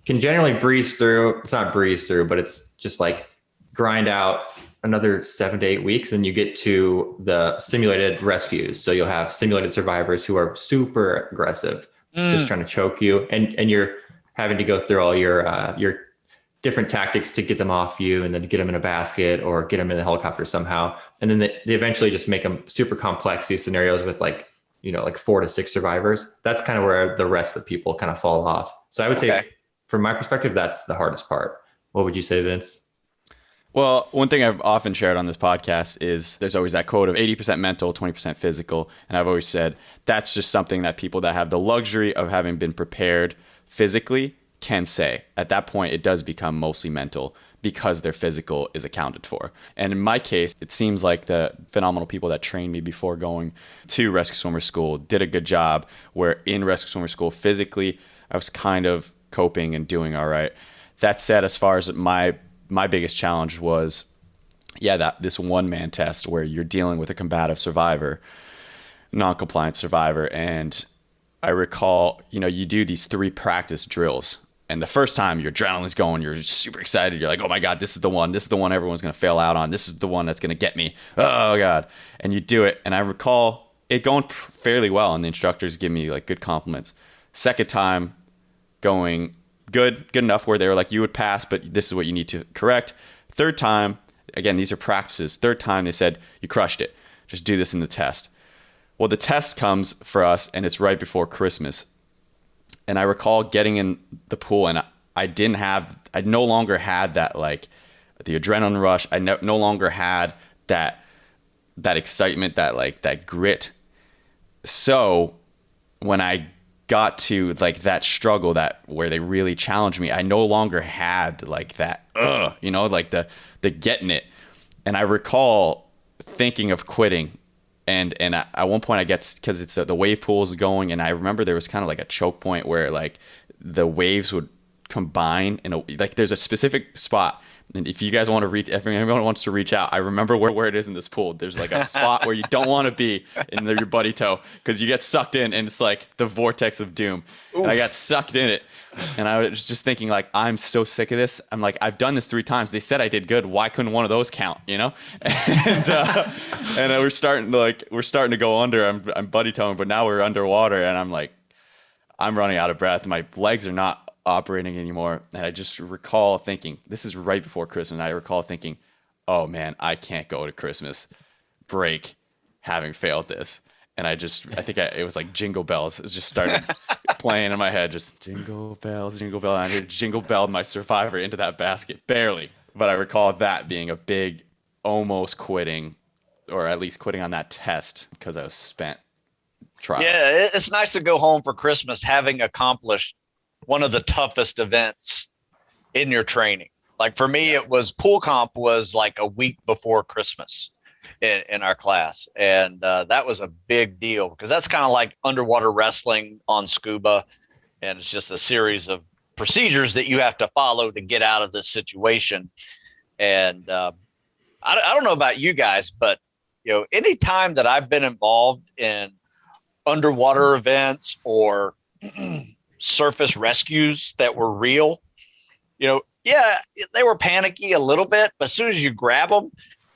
can generally breeze through. It's not breeze through, but it's just like grind out another 7 to 8 weeks, and you get to the simulated rescues. So you'll have simulated survivors who are super aggressive, just trying to choke you, and you're having to go through all your different tactics to get them off you, and then get them in a basket or get them in the helicopter somehow. And then they eventually just make them super complex, these scenarios with like 4 to 6 survivors. That's kind of where the rest of the people kind of fall off. So I would say, from my perspective, that's the hardest part. What would you say, Vince? Well, one thing I've often shared on this podcast is there's always that quote of 80% mental, 20% physical. And I've always said that's just something that people that have the luxury of having been prepared physically can say. At that point, it does become mostly mental because their physical is accounted for. And in my case, it seems like the phenomenal people that trained me before going to rescue swimmer school did a good job, where in rescue swimmer school, physically, I was kind of coping and doing all right. That said, as far as my biggest challenge was, this one-man test where you're dealing with a combative survivor, non-compliant survivor. And I recall, you do these 3 practice drills. And the first time your adrenaline's going, you're super excited. You're like, oh my God, this is the one. This is the one everyone's going to fail out on. This is the one that's going to get me. Oh God. And you do it. And I recall it going fairly well. And the instructors give me like good compliments. Second time going good enough where they were like, you would pass, but this is what you need to correct. Third time, again, these are practices. Third time they said, you crushed it. Just do this in the test. Well, the test comes for us and it's right before Christmas. And I recall getting in the pool, and I no longer had that, like, the adrenaline rush. I no longer had that excitement, that grit. So when I got to like that struggle, where they really challenged me, I no longer had like that, like the getting it. And I recall thinking of quitting. And at one point because it's the wave pool is going, and I remember there was kind of like a choke point where like the waves would combine like there's a specific spot. And if you guys want to reach, if anyone wants to reach out, I remember where it is in this pool. There's like a spot where you don't want to be in your buddy toe, because you get sucked in and it's like the vortex of doom. And I got sucked in it. And I was just thinking, like, I'm so sick of this. I'm like, I've done this 3 times. They said I did good. Why couldn't one of those count? And we're starting to go under. I'm buddy towing, but now we're underwater, and I'm like, I'm running out of breath. My legs are not operating anymore. And I just recall thinking, this is right before Christmas. And I recall thinking, oh man, I can't go to Christmas break having failed this. And it was like Jingle Bells. It just started playing in my head, just jingle bells, jingle bell. And I did jingle bell my survivor into that basket, barely. But I recall that being a big, almost quitting, or at least quitting on that test because I was spent trying. Yeah, it's nice to go home for Christmas having accomplished one of the toughest events in your training. Like for me, it was pool comp was like a week before Christmas in our class. And that was a big deal because that's kind of like underwater wrestling on scuba. And it's just a series of procedures that you have to follow to get out of this situation. And I don't know about you guys, but any time that I've been involved in underwater events or surface rescues that were real, they were panicky a little bit, but as soon as you grab them,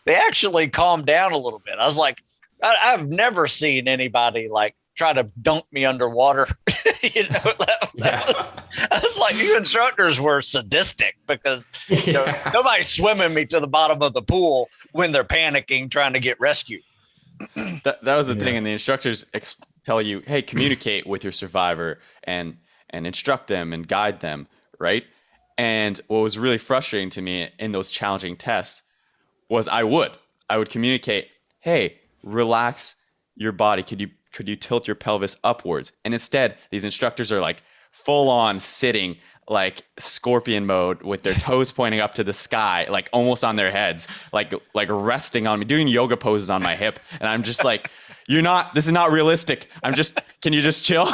they actually calmed down a little bit. I was like, I've never seen anybody like try to dunk me underwater. I was like, you instructors were sadistic because nobody's swimming me to the bottom of the pool when they're panicking trying to get rescued. That was the thing, and the instructors tell you, hey, communicate with your survivor and instruct them and guide them, right? And what was really frustrating to me in those challenging tests was I would communicate, hey, relax your body. Could you tilt your pelvis upwards? And instead, these instructors are like full on sitting like scorpion mode with their toes pointing up to the sky, like almost on their heads, like resting on me, doing yoga poses on my hip. And I'm just like, this is not realistic. Can you just chill?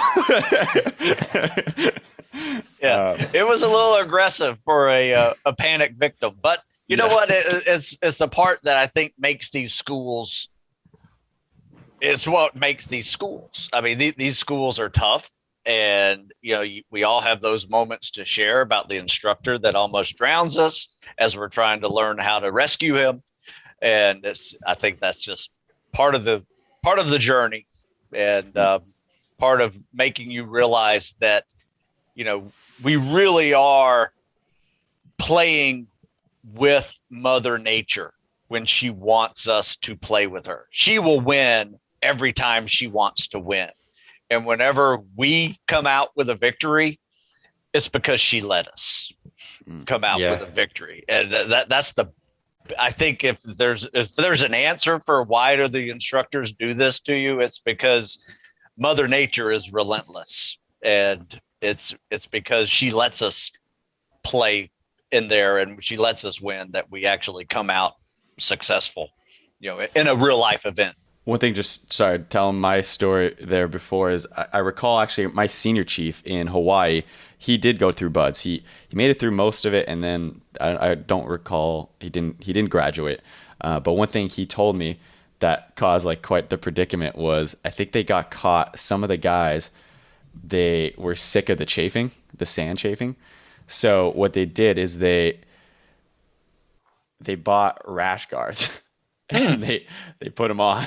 Yeah, it was a little aggressive for a panic victim, but you know what? It's the part that I think makes these schools. It's what makes these schools. I mean, these schools are tough. And, we all have those moments to share about the instructor that almost drowns us as we're trying to learn how to rescue him. And I think that's just part of the journey, and part of making you realize that, we really are playing with Mother Nature when she wants us to play with her. She will win every time she wants to win. And whenever we come out with a victory, it's because she let us come out with a victory. And I think if there's an answer for why do the instructors do this to you, it's because Mother Nature is relentless, and it's because she lets us play in there and she lets us win, that we actually come out successful, in a real life event. One thing, telling my story there before, is I recall actually my senior chief in Hawaii, he did go through buds. He made it through most of it, and then I don't recall, he didn't graduate. But one thing he told me that caused like quite the predicament was, I think they got caught, some of the guys, they were sick of the sand chafing. So what they did is they bought rash guards and they put them on.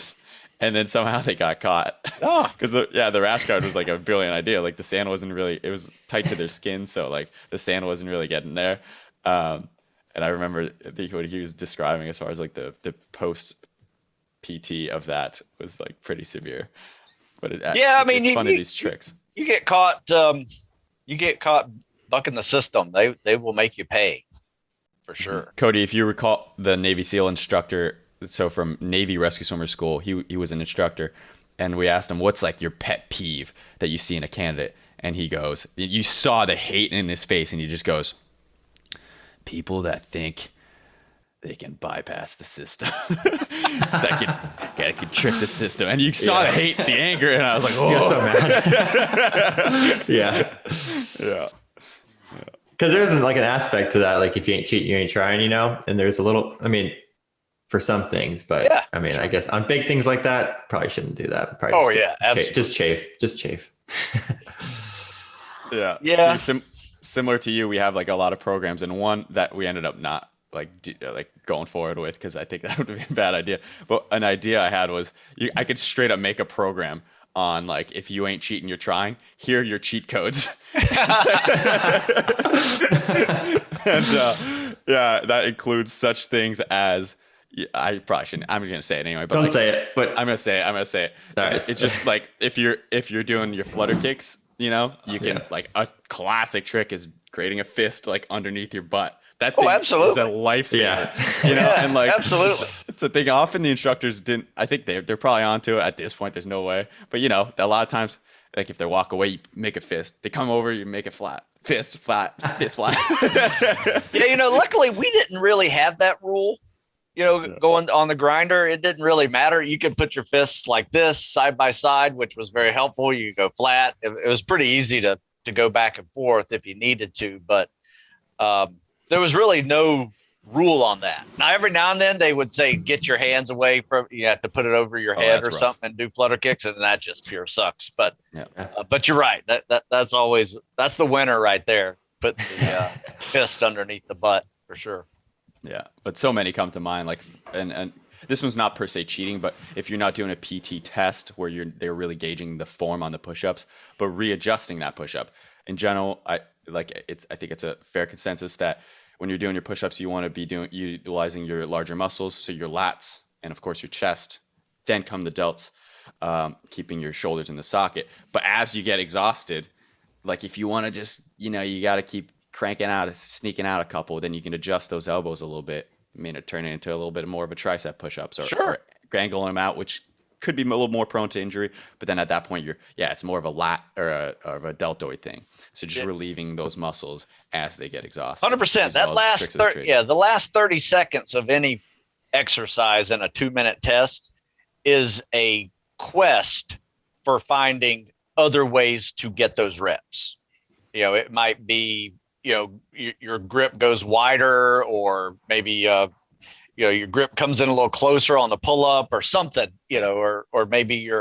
And then somehow they got caught. Oh, because the rash guard was like a brilliant idea. Like the sand wasn't really, it was tight to their skin, so like the sand wasn't really getting there. And I remember what he was describing as far as like the post PT of that was like pretty severe. But it's fun of these tricks. You get caught bucking the system. They will make you pay, for sure. Cody, if you recall the Navy SEAL instructor. So from Navy Rescue Swimmer School, he was an instructor, and we asked him, what's like your pet peeve that you see in a candidate? And he goes, you saw the hate in his face, and he just goes, people that think they can bypass the system, that can trick the system. And you saw the hate, the anger, and I was like, oh, you're so mad. Yeah. Because there's like an aspect to that, like if you ain't cheating, you ain't trying, and there's a little, for some things, but I guess on big things like that, probably shouldn't do that. Probably absolutely. Just chafe. Yeah. Steve, similar to you, we have like a lot of programs, and one that we ended up not like going forward with, because I think that would be a bad idea. But an idea I had was I could straight up make a program on like, if you ain't cheating, you're trying. Here are your cheat codes. And that includes such things as, I probably shouldn't. I'm going to say it anyway. But don't say it. But I'm going to say it. Right. It's just like if you're doing your flutter kicks, you can like a classic trick is creating a fist like underneath your butt. That thing is a lifesaver. And like absolutely. It's a thing. Often the instructors didn't. I think they're probably onto it at this point. There's no way. But a lot of times, like if they walk away, you make a fist. They come over, you make it flat. Fist flat. Fist flat. Luckily we didn't really have that rule. Going on the grinder, it didn't really matter. You could put your fists like this side by side, which was very helpful. You could go flat. It was pretty easy to go back and forth if you needed to, but there was really no rule on that. Now, every now and then they would say, get your hands away from, you have to put it over your head or something and do flutter kicks. And that just pure sucks. But, but you're right. That's the winner right there. Put the fist underneath the butt for sure. Yeah, but so many come to mind, like, and this one's not per se cheating, but if you're not doing a PT test where they're really gauging the form on the push-ups, but readjusting that push-up. In general, I think it's a fair consensus that when you're doing your push-ups, you want to be utilizing your larger muscles, so your lats and of course your chest. Then come the delts, keeping your shoulders in the socket. But as you get exhausted, like if you want to just, you got to keep sneaking out a couple, then you can adjust those elbows a little bit, turn it into a little bit more of a tricep push-ups or angling them out, which could be a little more prone to injury. But then at that point, it's more of a lat or a deltoid thing. So just relieving those muscles as they get exhausted. 100%. That the last 30 seconds of any exercise in a 2-minute test is a quest for finding other ways to get those reps. It might be, your grip goes wider, or maybe, your grip comes in a little closer on the pull up or something, or maybe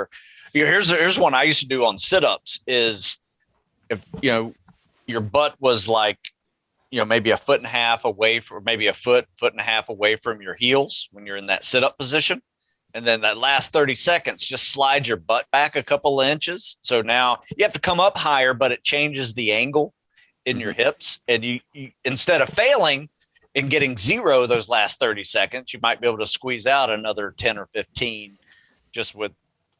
here's one I used to do on sit-ups is if, your butt was like, maybe a foot and a half away from, maybe a foot and a half away from your heels when you're in that sit-up position. And then that last 30 seconds, just slide your butt back a couple of inches. So now you have to come up higher, but it changes the angle in your hips. And you instead of failing and getting 0 those last 30 seconds, you might be able to squeeze out another 10 or 15 just with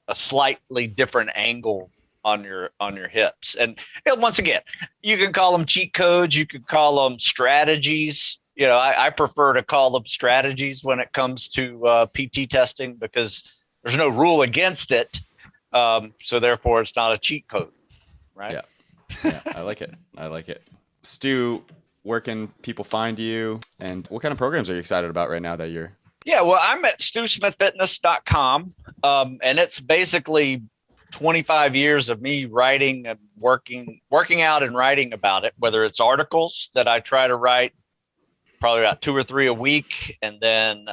a slightly different angle on your hips. And once again, you can call them cheat codes, you could call them strategies. I prefer to call them strategies when it comes to PT testing, because there's no rule against it. So therefore it's not a cheat code, right? Yeah, I like it. Stu, where can people find you, and what kind of programs are you excited about right now that you're? Yeah, well, I'm at StuSmithFitness.com, and it's basically 25 years of me writing and working out and writing about it, whether it's articles that I try to write probably about 2 or 3 a week, and then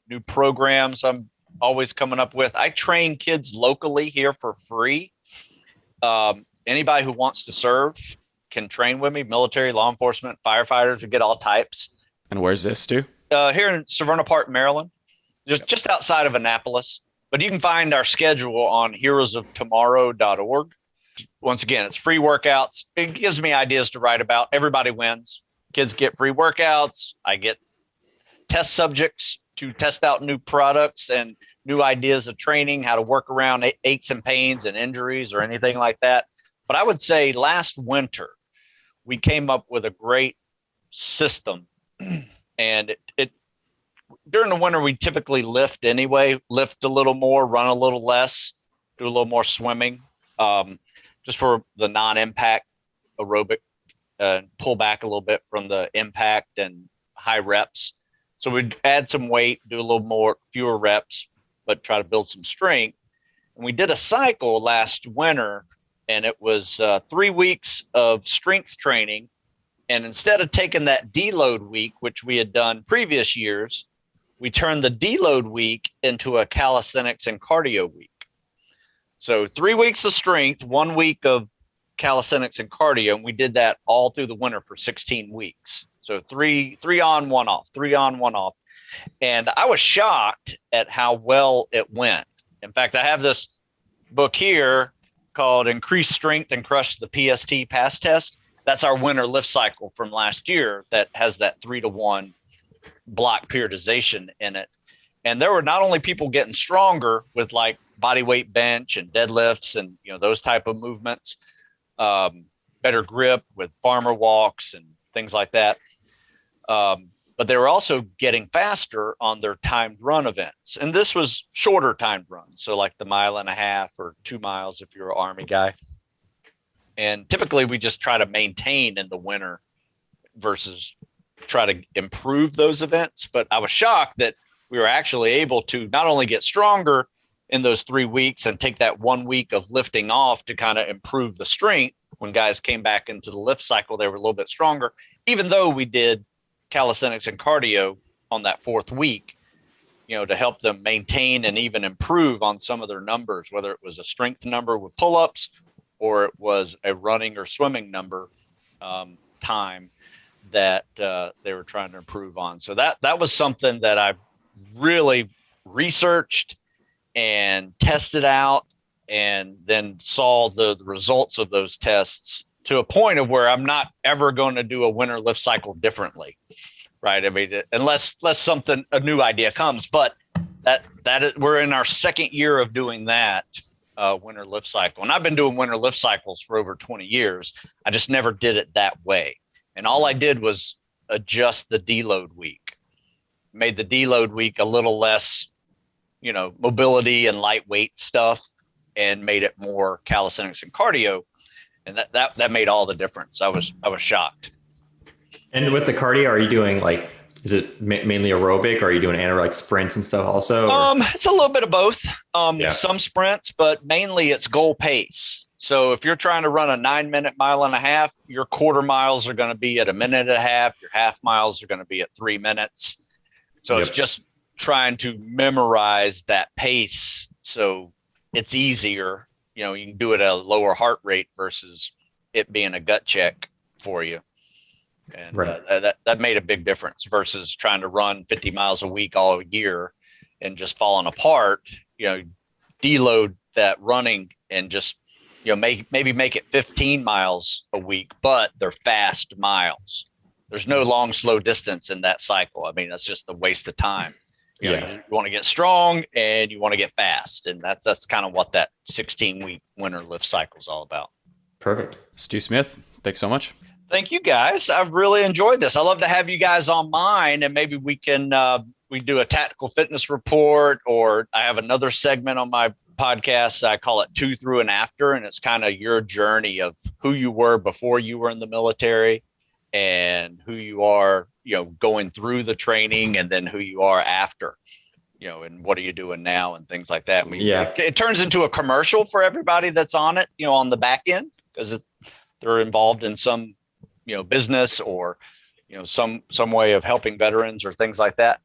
new programs I'm always coming up with. I train kids locally here for free. Anybody who wants to serve can train with me, military, law enforcement, firefighters, we get all types. And where's this, Stu? Here in Severna Park, Maryland, just outside of Annapolis. But you can find our schedule on heroesoftomorrow.org. Once again, it's free workouts. It gives me ideas to write about. Everybody wins. Kids get free workouts. I get test subjects to test out new products and new ideas of training, how to work around aches and pains and injuries or anything like that. But I would say last winter, we came up with a great system. And it during the winter, we typically lift anyway, lift a little more, run a little less, do a little more swimming, just for the non-impact aerobic, pull back a little bit from the impact and high reps. So we'd add some weight, do a little more, fewer reps, but try to build some strength. And we did a cycle last winter, and it was 3 weeks of strength training. And instead of taking that deload week, which we had done previous years, we turned the deload week into a calisthenics and cardio week. So 3 weeks of strength, 1 week of calisthenics and cardio. And we did that all through the winter for 16 weeks. So three on, 1 off, 3 on, 1 off. And I was shocked at how well it went. In fact, I have this book here called Increase Strength and Crush the PST Pass Test. That's our winter lift cycle from last year that has that 3-to-1 block periodization in it. And there were not only people getting stronger with like body weight bench and deadlifts and those type of movements, better grip with farmer walks and things like that, but they were also getting faster on their timed run events. And this was shorter timed runs, so like the 1.5 miles or 2 miles if you're an Army guy. And typically we just try to maintain in the winter versus try to improve those events. But I was shocked that we were actually able to not only get stronger in those 3 weeks and take that 1 week of lifting off to kind of improve the strength. When guys came back into the lift cycle, they were a little bit stronger, even though we did calisthenics and cardio on that 4th week, to help them maintain and even improve on some of their numbers, whether it was a strength number with pull-ups or it was a running or swimming number time that they were trying to improve on. So that was something that I really researched and tested out, and then saw the results of those tests to a point of where I'm not ever going to do a winter lift cycle differently, right? I mean, unless a new idea comes, but we're in our 2nd year of doing that winter lift cycle. And I've been doing winter lift cycles for over 20 years. I just never did it that way. And all I did was adjust the deload week, made the deload week a little less, mobility and lightweight stuff, and made it more calisthenics and cardio. And that made all the difference. I was shocked. And with the cardio, are you doing is it mainly aerobic, or are you doing anaerobic sprints and stuff also? It's a little bit of both. Some sprints, but mainly it's goal pace. So if you're trying to run a 9-minute 1.5 miles, your quarter miles are going to be at 1.5 minutes. Your half miles are going to be at 3 minutes. So it's just trying to memorize that pace. So it's easier. You can do it at a lower heart rate versus it being a gut check for you. And Right. that made a big difference versus trying to run 50 miles a week all year and just falling apart. Deload that running and just, maybe make it 15 miles a week, but they're fast miles. There's no long, slow distance in that cycle. I mean, that's just a waste of time. You want to get strong and you want to get fast. And that's kind of what that 16-week winter lift cycle is all about. Perfect. Stu Smith, thanks so much. Thank you, guys. I've really enjoyed this. I love to have you guys on mine, and maybe we can we do a tactical fitness report, or I have another segment on my podcast. I call it 2 Through and After, and it's kind of your journey of who you were before you were in the military and who you are, going through the training, and then who you are after, and what are you doing now and things like that. It turns into a commercial for everybody that's on it, on the back end, because they're involved in some, business or, some way of helping veterans or things like that.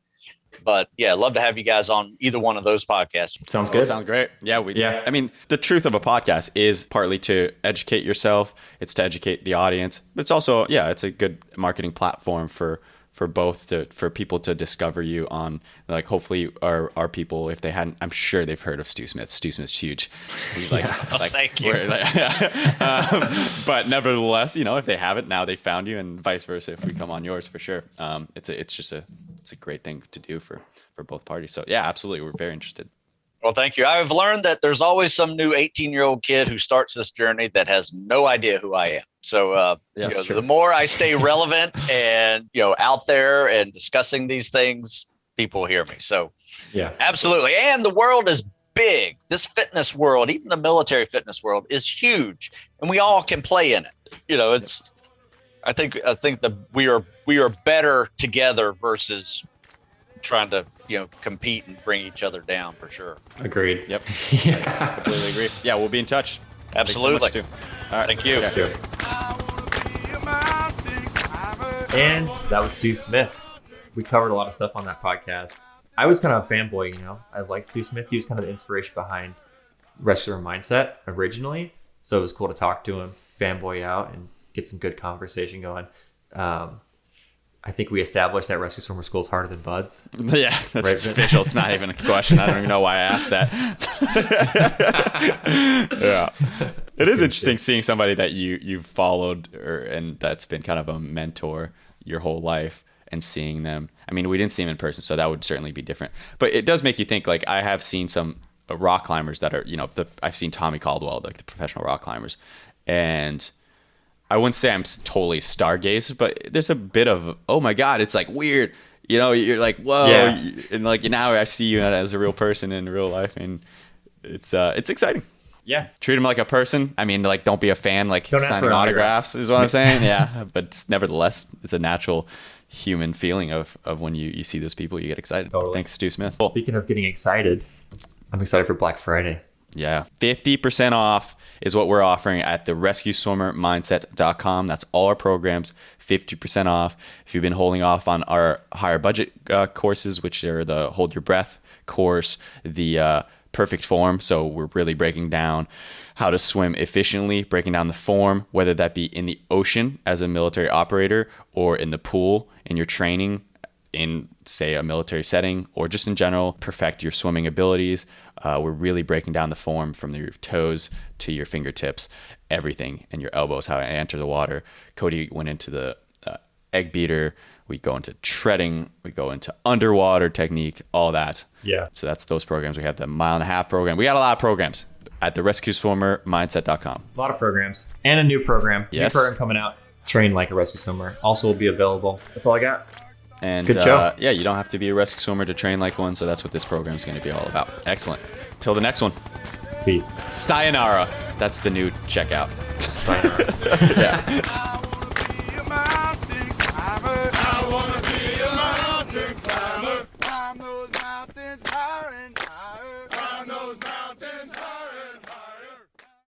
But yeah, I'd love to have you guys on either one of those podcasts. Sounds good. Sounds great. Yeah. I mean, the truth of a podcast is partly to educate yourself. It's to educate the audience. But it's also, it's a good marketing platform for both for people to discover you on, like, hopefully our people, if they hadn't, I'm sure they've heard of Stu Smith. Stu Smith's huge. He's like, thank you. But nevertheless, if they haven't, now they found you, and vice versa if we come on yours, for sure. It's a great thing to do for both parties. So yeah, absolutely. We're very interested. Well, thank you. I've learned that there's always some new 18-year-old kid who starts this journey that has no idea who I am. So the more I stay relevant and, out there and discussing these things, people hear me. So yeah, absolutely. And the world is big. This fitness world, even the military fitness world, is huge, and we all can play in it. I think that we are better together versus trying to compete and bring each other down, for sure. Agreed. Yep. Completely agree. Yeah, we'll be in touch. Absolutely. Thanks so much, Stu. All right. Thank you. Okay. And that was Stu Smith. We covered a lot of stuff on that podcast. I was kind of a fanboy, I liked Stu Smith. He was kind of the inspiration behind Wrestler Mindset originally. So it was cool to talk to him, fanboy out, and get some good conversation going. I think we established that Rescue Swimmer School is harder than Buds. Yeah, that's official. It's not even a question. I don't even know why I asked that. Yeah, it is interesting seeing somebody that you've followed and that's been kind of a mentor your whole life, and seeing them. I mean, we didn't see him in person, so that would certainly be different. But it does make you think. Like, I have seen some rock climbers that are, I've seen Tommy Caldwell, like the professional rock climbers, and I wouldn't say I'm totally stargazed, but there's a bit of, oh my God, it's like weird. You're like, whoa. Yeah. And like, now I see you as a real person in real life, and it's exciting. Yeah. Treat him like a person. I mean, like, don't be a fan, like don't signing autographs is what I'm saying. Yeah. But nevertheless, it's a natural human feeling of when you see those people, you get excited. Totally. Thanks, Stu Smith. Speaking of getting excited, I'm excited for Black Friday. Yeah. 50% off is what we're offering at the rescueswimmermindset.com. That's all our programs, 50% off. If you've been holding off on our higher budget courses, which are the Hold Your Breath course, the Perfect Form. So we're really breaking down how to swim efficiently, breaking down the form, whether that be in the ocean as a military operator, or in the pool in your training in, say, a military setting, or just in general, perfect your swimming abilities. We're really breaking down the form from your toes to your fingertips, everything, and your elbows, how to enter the water. Cody went into the egg beater. We go into treading. We go into underwater technique, all that. Yeah. So that's those programs. We have the 1.5 mile program. We got a lot of programs at the rescueswimmermindset.com. A lot of programs. And a new program. Yes. New program coming out. Train Like a Rescue Swimmer. Also will be available. That's all I got. And good show. Yeah, you don't have to be a rescue swimmer to train like one, so that's what this program is going to be all about. Excellent. Till the next one. Peace. Sayonara. That's the new checkout. Sayonara. Yeah.